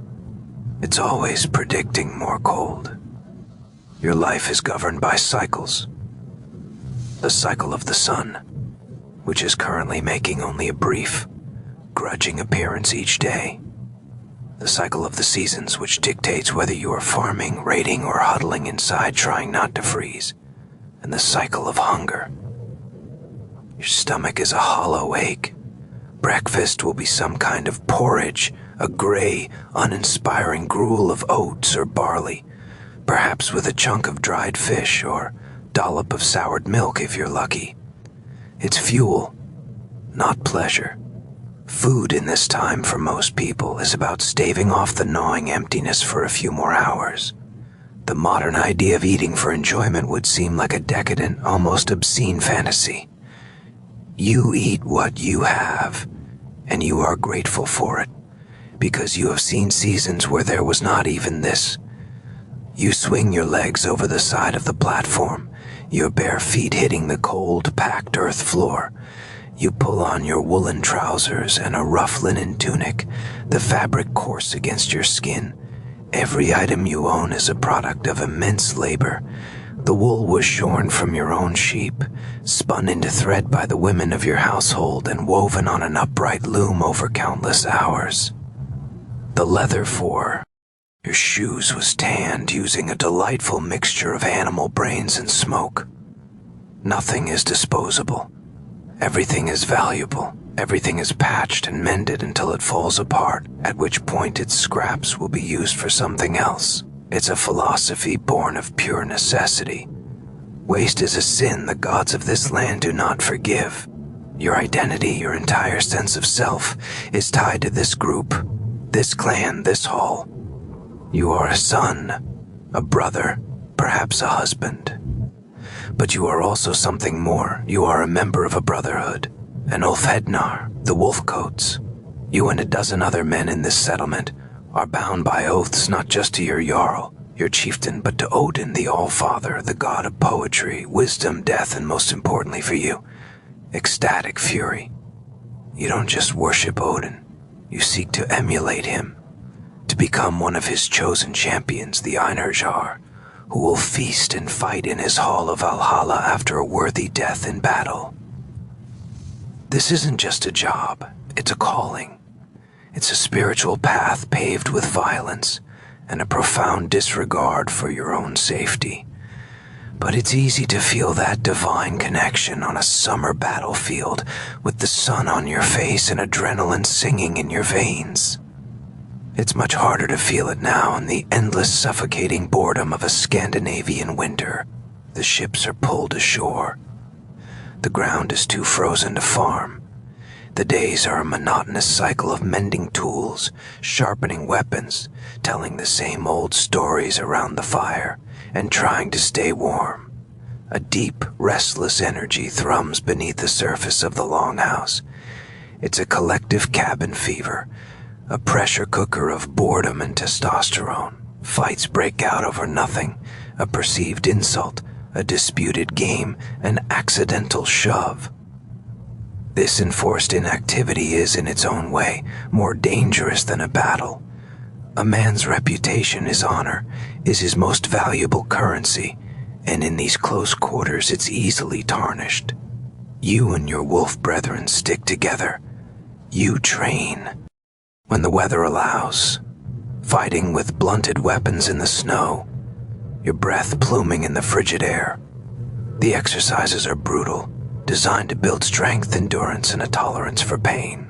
It's always predicting more cold. Your life is governed by cycles. The cycle of the sun, which is currently making only a brief, grudging appearance each day. The cycle of the seasons, which dictates whether you are farming, raiding, or huddling inside trying not to freeze. And the cycle of hunger. Your stomach is a hollow ache. Breakfast will be some kind of porridge, a gray, uninspiring gruel of oats or barley, perhaps with a chunk of dried fish or dollop of soured milk if you're lucky. It's fuel, not pleasure. Food in this time for most people is about staving off the gnawing emptiness for a few more hours. The modern idea of eating for enjoyment would seem like a decadent, almost obscene fantasy. You eat what you have, and you are grateful for it, because you have seen seasons where there was not even this. You swing your legs over the side of the platform, your bare feet hitting the cold, packed earth floor. You pull on your woolen trousers and a rough linen tunic, the fabric coarse against your skin. Every item you own is a product of immense labor. The wool was shorn from your own sheep, spun into thread by the women of your household and woven on an upright loom over countless hours. The leather for your shoes was tanned using a delightful mixture of animal brains and smoke. Nothing is disposable. Everything is valuable. Everything is patched and mended until it falls apart, at which point its scraps will be used for something else. It's a philosophy born of pure necessity. Waste is a sin the gods of this land do not forgive. Your identity, your entire sense of self, is tied to this group, this clan, this hall. You are a son, a brother, perhaps a husband. But you are also something more. You are a member of a brotherhood, an Ulfhednar, the Wolfcoats. You and a dozen other men in this settlement are bound by oaths not just to your Jarl, your chieftain, but to Odin, the All-Father, the god of poetry, wisdom, death, and most importantly for you, ecstatic fury. You don't just worship Odin, you seek to emulate him, to become one of his chosen champions, the Einherjar, who will feast and fight in his hall of Valhalla after a worthy death in battle. This isn't just a job, it's a calling. It's a spiritual path paved with violence and a profound disregard for your own safety. But it's easy to feel that divine connection on a summer battlefield with the sun on your face and adrenaline singing in your veins. It's much harder to feel it now in the endless suffocating boredom of a Scandinavian winter. The ships are pulled ashore. The ground is too frozen to farm. The days are a monotonous cycle of mending tools, sharpening weapons, telling the same old stories around the fire, and trying to stay warm. A deep, restless energy thrums beneath the surface of the longhouse. It's a collective cabin fever, a pressure cooker of boredom and testosterone. Fights break out over nothing, a perceived insult, a disputed game, an accidental shove. This enforced inactivity is, in its own way, more dangerous than a battle. A man's reputation, his honor, is his most valuable currency, and in these close quarters it's easily tarnished. You and your wolf brethren stick together. You train. When the weather allows, fighting with blunted weapons in the snow, your breath pluming in the frigid air. The exercises are brutal, designed to build strength, endurance, and a tolerance for pain.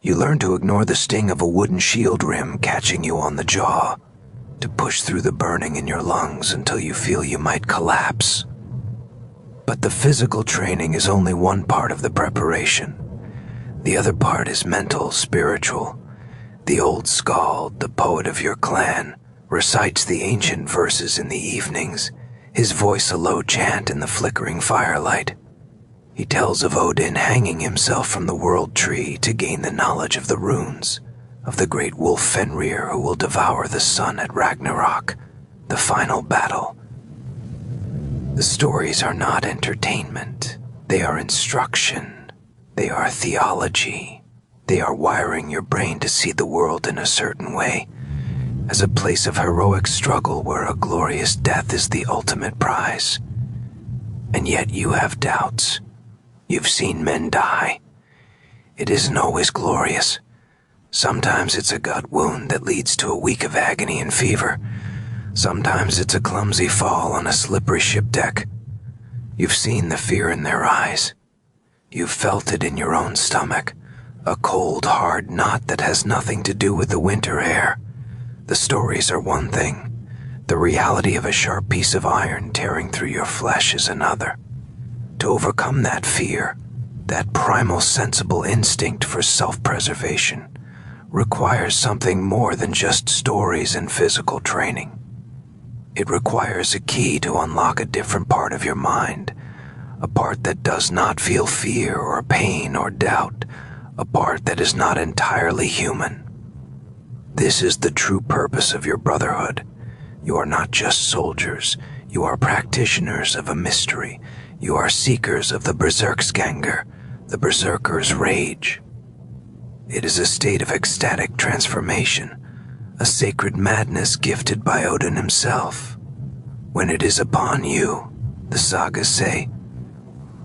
You learn to ignore the sting of a wooden shield rim catching you on the jaw, to push through the burning in your lungs until you feel you might collapse. But the physical training is only one part of the preparation. The other part is mental, spiritual. The old Skald, the poet of your clan, recites the ancient verses in the evenings, his voice a low chant in the flickering firelight. He tells of Odin hanging himself from the world tree to gain the knowledge of the runes, of the great wolf Fenrir who will devour the sun at Ragnarok, the final battle. The stories are not entertainment. They are instruction. They are theology. They are wiring your brain to see the world in a certain way, as a place of heroic struggle where a glorious death is the ultimate prize. And yet you have doubts. You've seen men die. It isn't always glorious. Sometimes it's a gut wound that leads to a week of agony and fever. Sometimes it's a clumsy fall on a slippery ship deck. You've seen the fear in their eyes. You've felt it in your own stomach, a cold, hard knot that has nothing to do with the winter air. The stories are one thing. The reality of a sharp piece of iron tearing through your flesh is another. To overcome that fear, that primal sensible instinct for self-preservation, requires something more than just stories and physical training. It requires a key to unlock a different part of your mind, a part that does not feel fear or pain or doubt, a part that is not entirely human. This is the true purpose of your brotherhood. You are not just soldiers, you are practitioners of a mystery. You are seekers of the Berserksganger, the Berserker's rage. It is a state of ecstatic transformation, a sacred madness gifted by Odin himself. When it is upon you, the sagas say,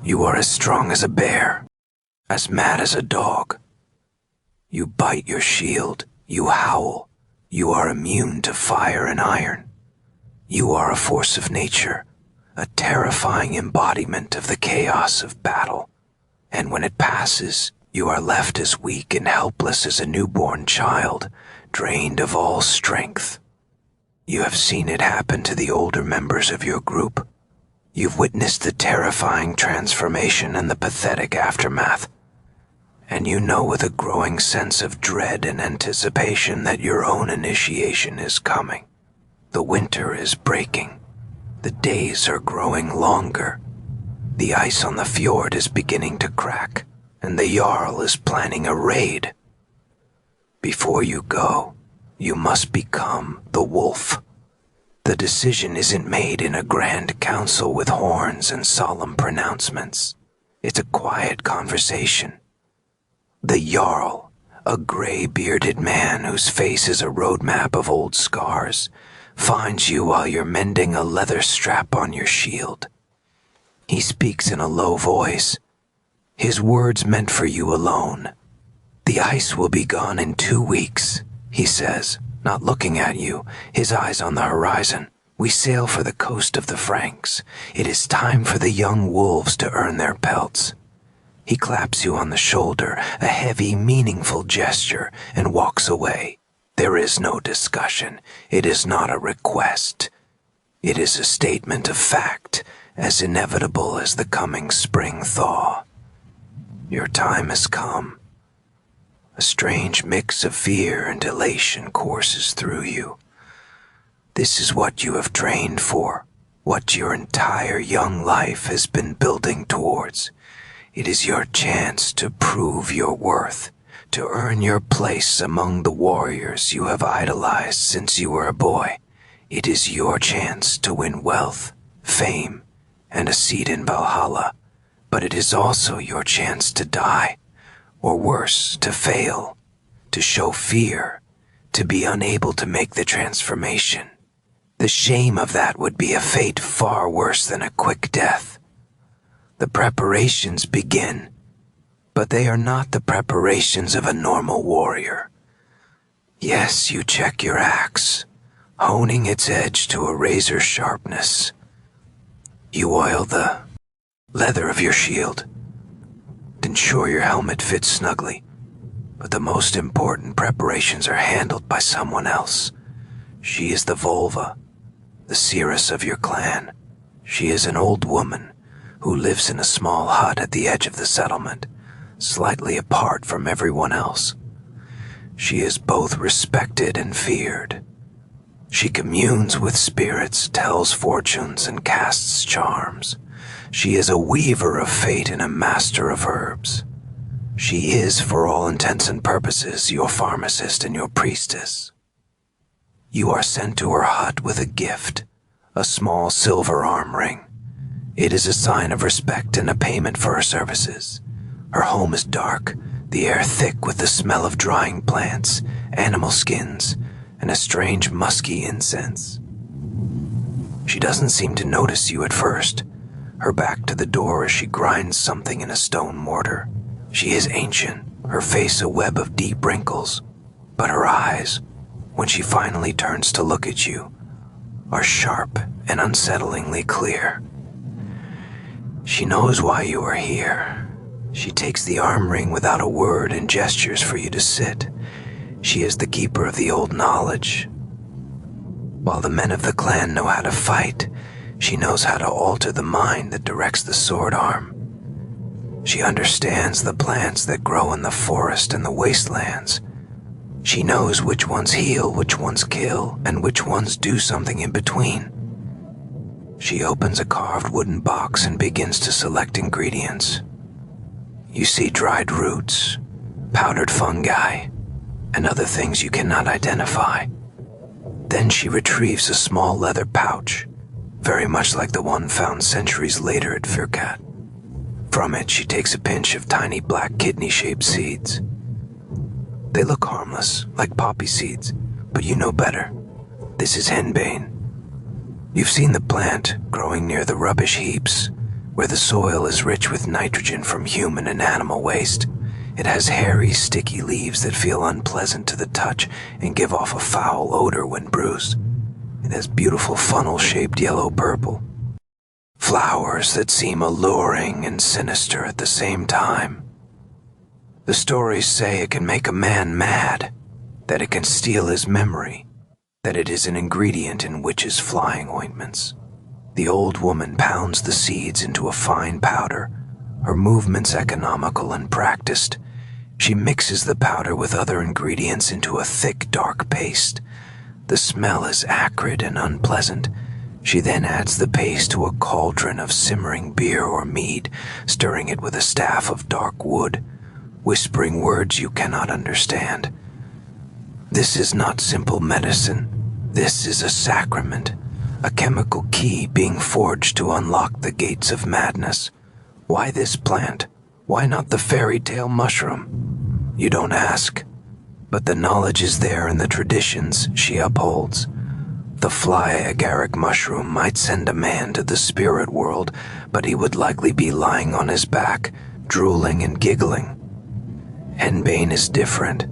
you are as strong as a bear, as mad as a dog. You bite your shield, you howl, you are immune to fire and iron. You are a force of nature, a terrifying embodiment of the chaos of battle. And when it passes, you are left as weak and helpless as a newborn child, drained of all strength. You have seen it happen to the older members of your group. You've witnessed the terrifying transformation and the pathetic aftermath. And you know with a growing sense of dread and anticipation that your own initiation is coming. The winter is breaking. The days are growing longer. The ice on the fjord is beginning to crack, and the Jarl is planning a raid. Before you go, you must become the wolf. The decision isn't made in a grand council with horns and solemn pronouncements. It's a quiet conversation. The Jarl, a gray-bearded man whose face is a roadmap of old scars, finds you while you're mending a leather strap on your shield. He speaks in a low voice, his words meant for you alone. The ice will be gone in 2 weeks, he says, not looking at you, his eyes on the horizon. We sail for the coast of the Franks. It is time for the young wolves to earn their pelts. He claps you on the shoulder, a heavy, meaningful gesture, and walks away. There is no discussion. It is not a request. It is a statement of fact, as inevitable as the coming spring thaw. Your time has come. A strange mix of fear and elation courses through you. This is what you have trained for, what your entire young life has been building towards. It is your chance to prove your worth, to earn your place among the warriors you have idolized since you were a boy. It is your chance to win wealth, fame, and a seat in Valhalla. But it is also your chance to die, or worse, to fail, to show fear, to be unable to make the transformation. The shame of that would be a fate far worse than a quick death. The preparations begin, but they are not the preparations of a normal warrior. Yes, you check your axe, honing its edge to a razor's sharpness. You oil the leather of your shield, ensure your helmet fits snugly, but the most important preparations are handled by someone else. She is the Volva, the seeress of your clan. She is an old woman who lives in a small hut at the edge of the settlement, slightly apart from everyone else. She is both respected and feared. She communes with spirits, tells fortunes, and casts charms. She is a weaver of fate and a master of herbs. She is, for all intents and purposes, your pharmacist and your priestess. You are sent to her hut with a gift, a small silver arm ring. It is a sign of respect and a payment for her services. Her home is dark, the air thick with the smell of drying plants, animal skins, and a strange musky incense. She doesn't seem to notice you at first, her back to the door as she grinds something in a stone mortar. She is ancient, her face a web of deep wrinkles, but her eyes, when she finally turns to look at you, are sharp and unsettlingly clear. She knows why you are here. She takes the arm ring without a word and gestures for you to sit. She is the keeper of the old knowledge. While the men of the clan know how to fight, she knows how to alter the mind that directs the sword arm. She understands the plants that grow in the forest and the wastelands. She knows which ones heal, which ones kill, and which ones do something in between. She opens a carved wooden box and begins to select ingredients. You see dried roots, powdered fungi, and other things you cannot identify. Then she retrieves a small leather pouch, very much like the one found centuries later at Firkat. From it, she takes a pinch of tiny black kidney-shaped seeds. They look harmless, like poppy seeds, but you know better. This is henbane. You've seen the plant growing near the rubbish heaps, where the soil is rich with nitrogen from human and animal waste. It has hairy, sticky leaves that feel unpleasant to the touch and give off a foul odor when bruised. It has beautiful funnel-shaped yellow-purple flowers that seem alluring and sinister at the same time. The stories say it can make a man mad, that it can steal his memory, that it is an ingredient in witches' flying ointments. The old woman pounds the seeds into a fine powder, her movements economical and practiced. She mixes the powder with other ingredients into a thick, dark paste. The smell is acrid and unpleasant. She then adds the paste to a cauldron of simmering beer or mead, stirring it with a staff of dark wood, whispering words you cannot understand. This is not simple medicine. This is a sacrament, a chemical key being forged to unlock the gates of madness. Why this plant? Why not the fairy tale mushroom? You don't ask, but the knowledge is there in the traditions she upholds. The fly agaric mushroom might send a man to the spirit world, but he would likely be lying on his back, drooling and giggling. Henbane is different.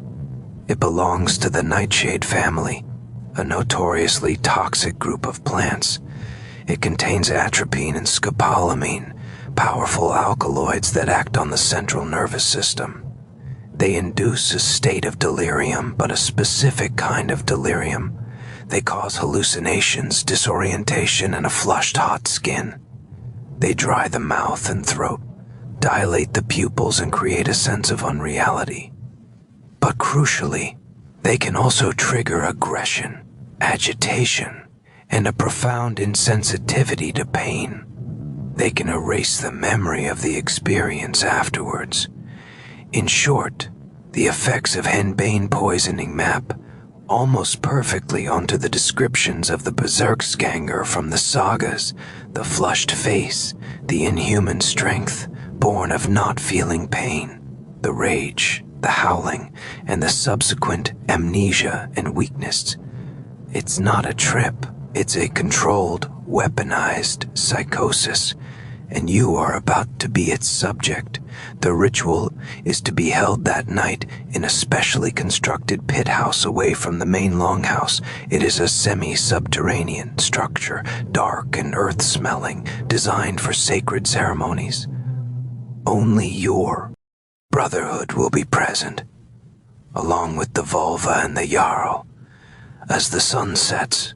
It belongs to the nightshade family, a notoriously toxic group of plants. It contains atropine and scopolamine, powerful alkaloids that act on the central nervous system. They induce a state of delirium, but a specific kind of delirium. They cause hallucinations, disorientation, and a flushed hot skin. They dry the mouth and throat, dilate the pupils, and create a sense of unreality. But crucially, they can also trigger aggression, agitation, and a profound insensitivity to pain. They can erase the memory of the experience afterwards. In short, the effects of henbane poisoning map almost perfectly onto the descriptions of the berserksganger from the sagas, the flushed face, the inhuman strength born of not feeling pain, the rage, the howling, and the subsequent amnesia and weakness. It's not a trip, it's a controlled, weaponized psychosis, and you are about to be its subject. The ritual is to be held that night in a specially constructed pit house away from the main longhouse. It is a semi-subterranean structure, dark and earth-smelling, designed for sacred ceremonies. Only your brotherhood will be present, along with the vulva and the Jarl. As the sun sets,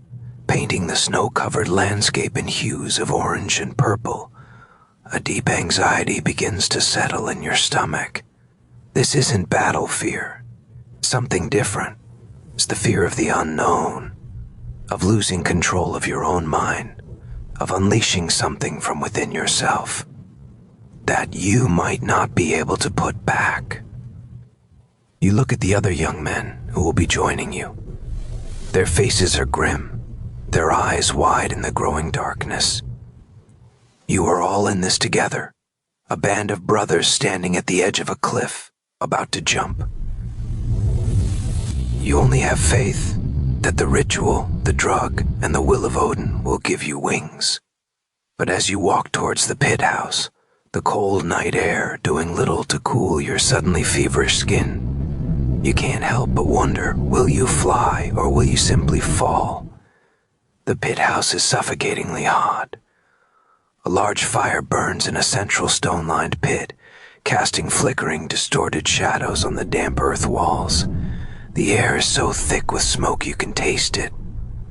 painting the snow-covered landscape in hues of orange and purple, a deep anxiety begins to settle in your stomach. This isn't battle fear. Something different. It's the fear of the unknown, of losing control of your own mind, of unleashing something from within yourself that you might not be able to put back. You look at the other young men who will be joining you. Their faces are grim, their eyes wide in the growing darkness. You are all in this together, a band of brothers standing at the edge of a cliff, about to jump. You only have faith that the ritual, the drug, and the will of Odin will give you wings. But as you walk towards the pit house, the cold night air doing little to cool your suddenly feverish skin, you can't help but wonder, will you fly or will you simply fall? The pit house is suffocatingly hot. A large fire burns in a central stone-lined pit, casting flickering, distorted shadows on the damp earth walls. The air is so thick with smoke you can taste it,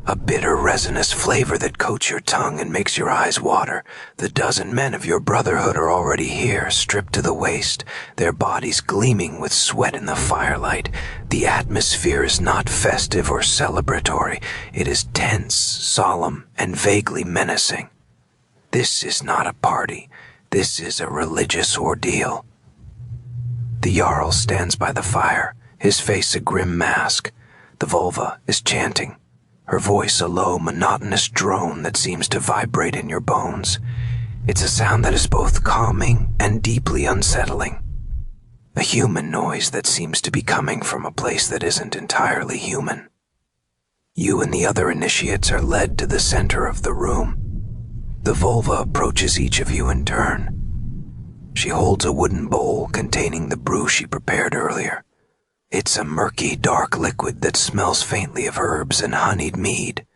a bitter, resinous flavor that coats your tongue and makes your eyes water. The dozen men of your brotherhood are already here, stripped to the waist, their bodies gleaming with sweat in the firelight. The atmosphere is not festive or celebratory. It is tense, solemn, and vaguely menacing. This is not a party. This is a religious ordeal. The Jarl stands by the fire, his face a grim mask. The vulva is chanting, her voice a low, monotonous drone that seems to vibrate in your bones. It's a sound that is both calming and deeply unsettling. A human noise that seems to be coming from a place that isn't entirely human. You and the other initiates are led to the center of the room. The vulva approaches each of you in turn. She holds a wooden bowl containing the brew she prepared earlier. It's a murky, dark liquid that smells faintly of herbs and honeyed mead,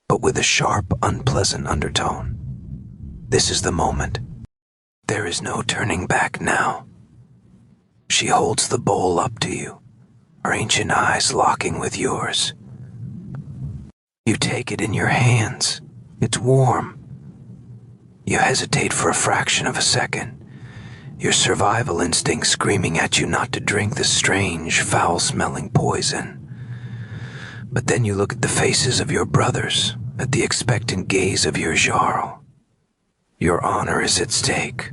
but with a sharp, unpleasant undertone. This is the moment. There is no turning back now. She holds the bowl up to you, her ancient eyes locking with yours. You take it in your hands. It's warm. You hesitate for a fraction of a second, your survival instinct screaming at you not to drink the strange, foul-smelling poison. But then you look at the faces of your brothers, at the expectant gaze of your Jarl. Your honor is at stake.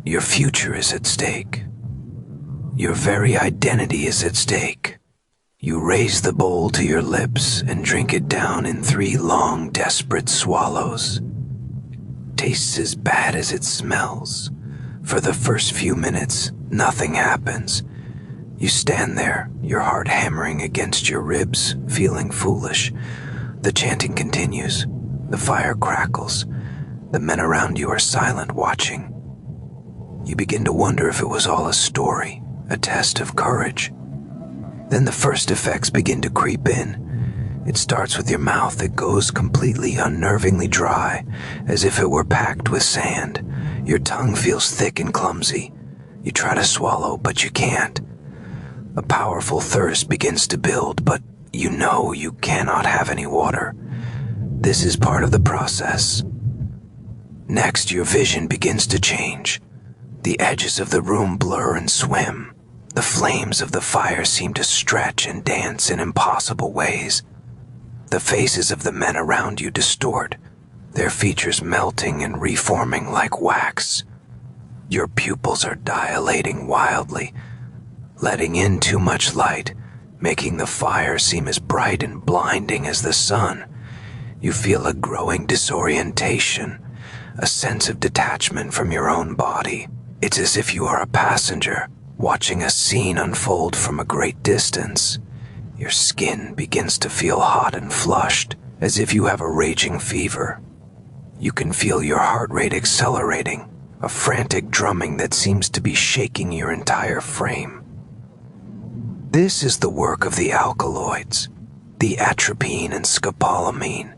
Your future is at stake. Your very identity is at stake. You raise the bowl to your lips and drink it down in 3 long, desperate swallows. Tastes as bad as it smells. For the first few minutes, nothing happens. You stand there, your heart hammering against your ribs, feeling foolish. The chanting continues. The fire crackles. The men around you are silent, watching. You begin to wonder if it was all a story, a test of courage. Then the first effects begin to creep in. It starts with your mouth that goes completely unnervingly dry, as if it were packed with sand. Your tongue feels thick and clumsy. You try to swallow, but you can't. A powerful thirst begins to build, but you know you cannot have any water. This is part of the process. Next, your vision begins to change. The edges of the room blur and swim. The flames of the fire seem to stretch and dance in impossible ways. The faces of the men around you distort, their features melting and reforming like wax. Your pupils are dilating wildly, letting in too much light, making the fire seem as bright and blinding as the sun. You feel a growing disorientation, a sense of detachment from your own body. It's as if you are a passenger, watching a scene unfold from a great distance. Your skin begins to feel hot and flushed, as if you have a raging fever. You can feel your heart rate accelerating, a frantic drumming that seems to be shaking your entire frame. This is the work of the alkaloids, the atropine and scopolamine,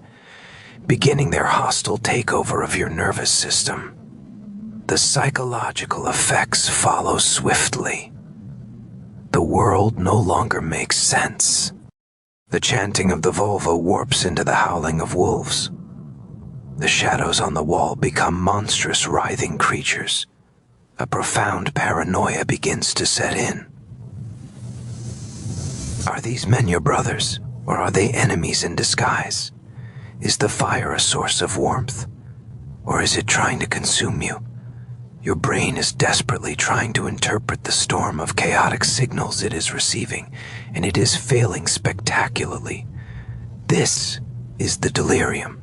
beginning their hostile takeover of your nervous system. The psychological effects follow swiftly. The world no longer makes sense. The chanting of the vulva warps into the howling of wolves. The shadows on the wall become monstrous writhing creatures. A profound paranoia begins to set in. Are these men your brothers, or are they enemies in disguise? Is the fire a source of warmth, or is it trying to consume you? Your brain is desperately trying to interpret the storm of chaotic signals it is receiving, and it is failing spectacularly. This is the delirium.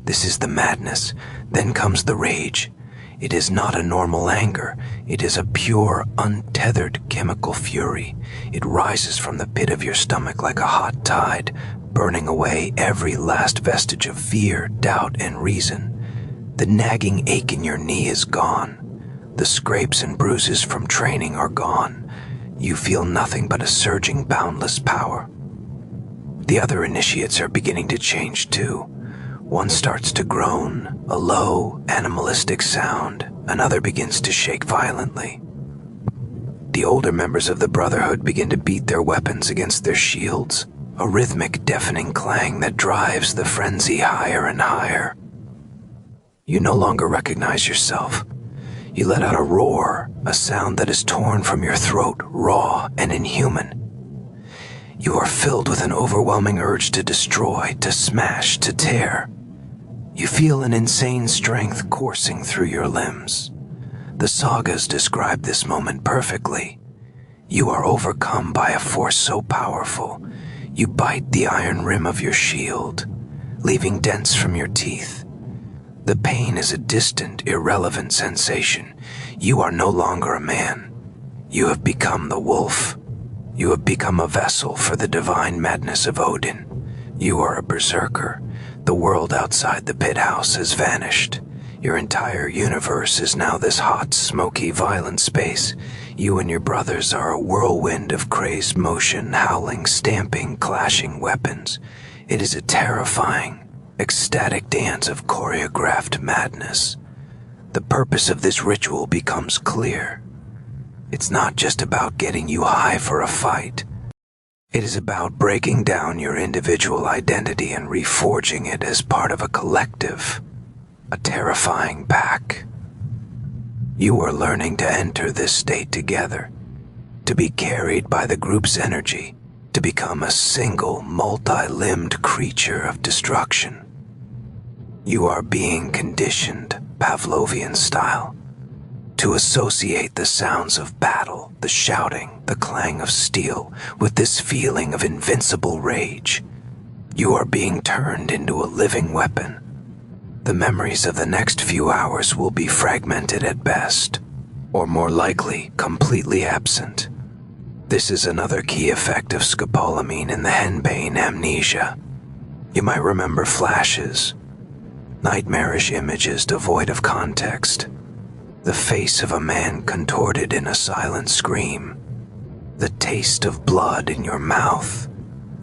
This is the madness. Then comes the rage. It is not a normal anger. It is a pure, untethered chemical fury. It rises from the pit of your stomach like a hot tide, burning away every last vestige of fear, doubt, and reason. The nagging ache in your knee is gone. The scrapes and bruises from training are gone. You feel nothing but a surging, boundless power. The other initiates are beginning to change too. One starts to groan, a low, animalistic sound. Another begins to shake violently. The older members of the Brotherhood begin to beat their weapons against their shields, a rhythmic, deafening clang that drives the frenzy higher and higher. You no longer recognize yourself. You let out a roar, a sound that is torn from your throat, raw and inhuman. You are filled with an overwhelming urge to destroy, to smash, to tear. You feel an insane strength coursing through your limbs. The sagas describe this moment perfectly. You are overcome by a force so powerful, you bite the iron rim of your shield, leaving dents from your teeth. The pain is a distant, irrelevant sensation. You are no longer a man. You have become the wolf. You have become a vessel for the divine madness of Odin. You are a berserker. The world outside the pit house has vanished. Your entire universe is now this hot, smoky, violent space. You and your brothers are a whirlwind of crazed motion, howling, stamping, clashing weapons. It is a terrifying, ecstatic dance of choreographed madness. The purpose of this ritual becomes clear. It's not just about getting you high for a fight. It is about breaking down your individual identity and reforging it as part of a collective, a terrifying pack. You are learning to enter this state together, to be carried by the group's energy, to become a single, multi-limbed creature of destruction. You are being conditioned, Pavlovian style, to associate the sounds of battle, the shouting, the clang of steel, with this feeling of invincible rage. You are being turned into a living weapon. The memories of the next few hours will be fragmented at best, or more likely, completely absent. This is another key effect of scopolamine in the henbane amnesia. You might remember flashes, nightmarish images devoid of context, the face of a man contorted in a silent scream, the taste of blood in your mouth,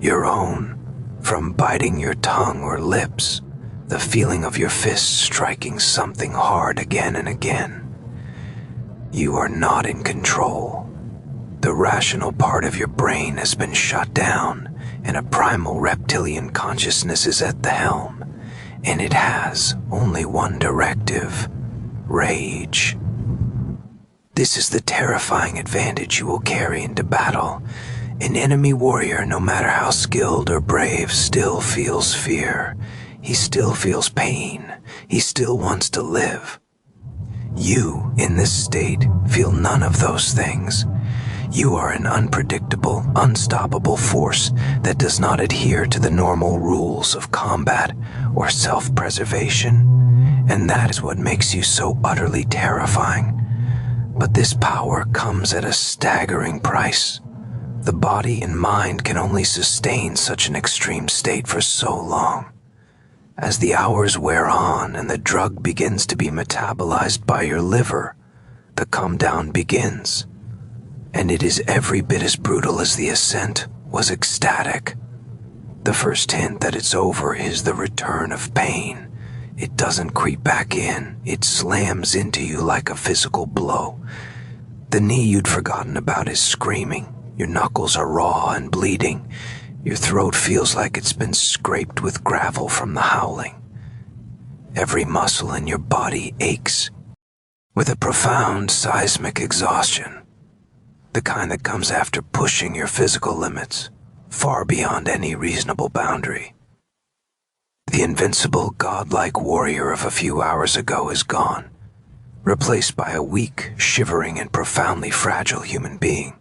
your own, from biting your tongue or lips, the feeling of your fists striking something hard again and again. You are not in control. The rational part of your brain has been shut down, and a primal reptilian consciousness is at the helm, and it has only one directive: rage. This is the terrifying advantage you will carry into battle. An enemy warrior, no matter how skilled or brave, still feels fear. He still feels pain. He still wants to live. You, in this state, feel none of those things. You are an unpredictable, unstoppable force that does not adhere to the normal rules of combat or self-preservation, and that is what makes you so utterly terrifying. But this power comes at a staggering price. The body and mind can only sustain such an extreme state for so long. As the hours wear on and the drug begins to be metabolized by your liver, the come down begins. And it is every bit as brutal as the ascent was ecstatic. The first hint that it's over is the return of pain. It doesn't creep back in. It slams into you like a physical blow. The knee you'd forgotten about is screaming. Your knuckles are raw and bleeding. Your throat feels like it's been scraped with gravel from the howling. Every muscle in your body aches with a profound seismic exhaustion, the kind that comes after pushing your physical limits far beyond any reasonable boundary. The invincible, godlike warrior of a few hours ago is gone, replaced by a weak, shivering, and profoundly fragile human being.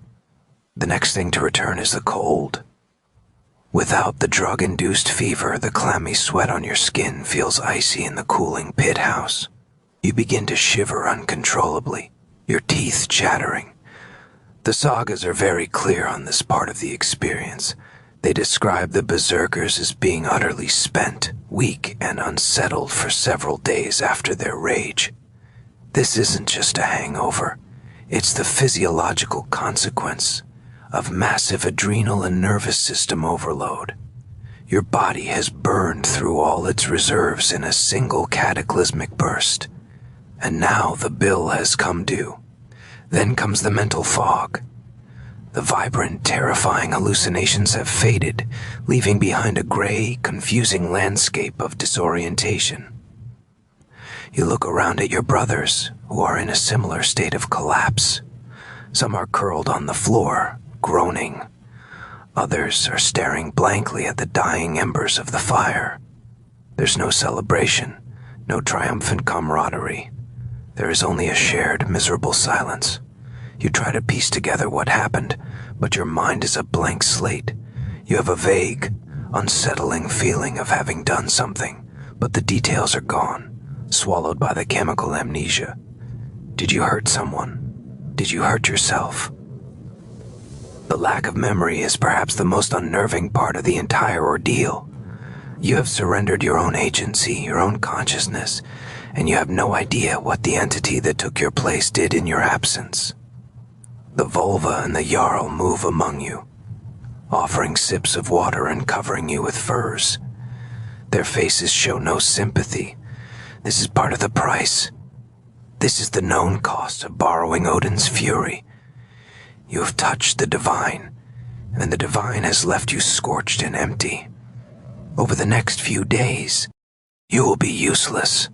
The next thing to return is the cold. Without the drug-induced fever, the clammy sweat on your skin feels icy in the cooling pit house. You begin to shiver uncontrollably, your teeth chattering. The sagas are very clear on this part of the experience. They describe the berserkers as being utterly spent, weak, and unsettled for several days after their rage. This isn't just a hangover. It's the physiological consequence of massive adrenal and nervous system overload. Your body has burned through all its reserves in a single cataclysmic burst. And now the bill has come due. Then comes the mental fog. The vibrant, terrifying hallucinations have faded, leaving behind a gray, confusing landscape of disorientation. You look around at your brothers, who are in a similar state of collapse. Some are curled on the floor, groaning. Others are staring blankly at the dying embers of the fire. There's no celebration, no triumphant camaraderie. There is only a shared, miserable silence. You try to piece together what happened, but your mind is a blank slate. You have a vague, unsettling feeling of having done something, but the details are gone, swallowed by the chemical amnesia. Did you hurt someone? Did you hurt yourself? The lack of memory is perhaps the most unnerving part of the entire ordeal. You have surrendered your own agency, your own consciousness, and you have no idea what the entity that took your place did in your absence. The vulva and the Jarl move among you, offering sips of water and covering you with furs. Their faces show no sympathy. This is part of the price. This is the known cost of borrowing Odin's fury. You have touched the divine, and the divine has left you scorched and empty. Over the next few days, you will be useless.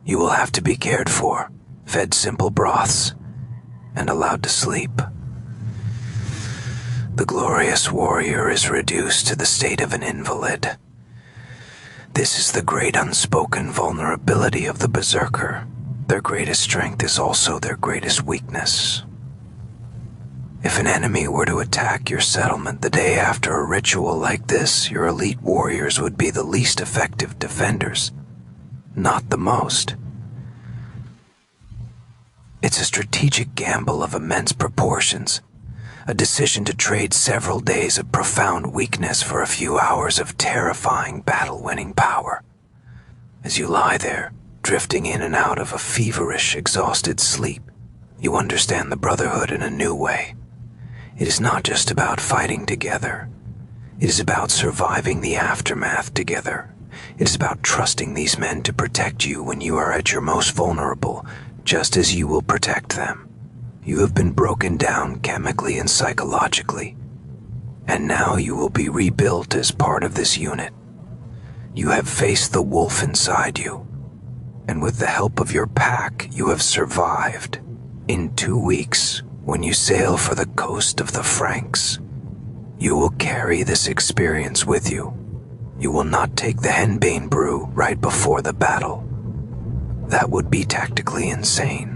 You will have to be cared for, fed simple broths, and allowed to sleep. The glorious warrior is reduced to the state of an invalid. This is the great unspoken vulnerability of the berserker. Their greatest strength is also their greatest weakness. If an enemy were to attack your settlement the day after a ritual like this, your elite warriors would be the least effective defenders, not the most. It's a strategic gamble of immense proportions, a decision to trade several days of profound weakness for a few hours of terrifying battle-winning power. As you lie there, drifting in and out of a feverish, exhausted sleep, you understand the Brotherhood in a new way. It is not just about fighting together. It is about surviving the aftermath together. It is about trusting these men to protect you when you are at your most vulnerable, just as you will protect them. You have been broken down chemically and psychologically, and now you will be rebuilt as part of this unit. You have faced the wolf inside you, and with the help of your pack, you have survived. In 2 weeks, when you sail for the coast of the Franks, you will carry this experience with you. You will not take the henbane brew right before the battle. That would be tactically insane.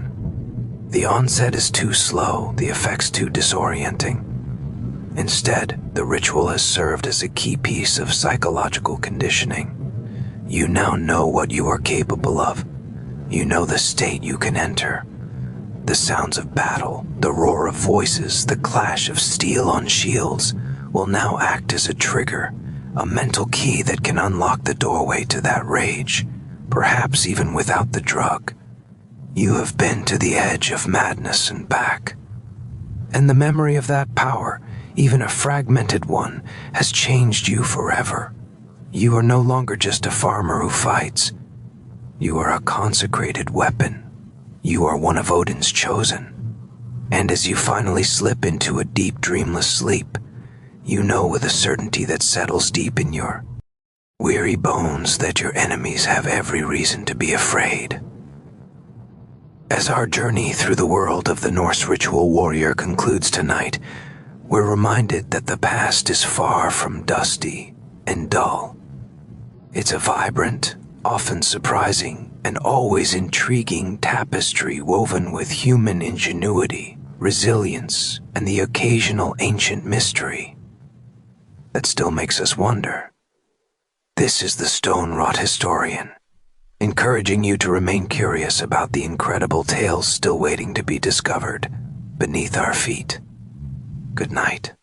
The onset is too slow, the effects too disorienting. Instead, the ritual has served as a key piece of psychological conditioning. You now know what you are capable of. You know the state you can enter, The sounds of battle, the roar of voices, the clash of steel on shields will now act as a trigger, a mental key that can unlock the doorway to that rage, perhaps even without the drug. You have been to the edge of madness and back. And the memory of that power, even a fragmented one, has changed you forever. You are no longer just a farmer who fights. You are a consecrated weapon. You are one of Odin's chosen. And as you finally slip into a deep, dreamless sleep, you know with a certainty that settles deep in your weary bones that your enemies have every reason to be afraid. As our journey through the world of the Norse ritual warrior concludes tonight, we're reminded that the past is far from dusty and dull. It's a vibrant, often surprising, and always intriguing tapestry woven with human ingenuity, resilience, and the occasional ancient mystery that still makes us wonder. This is the Stone-Wrought Historian, encouraging you to remain curious about the incredible tales still waiting to be discovered beneath our feet. Good night.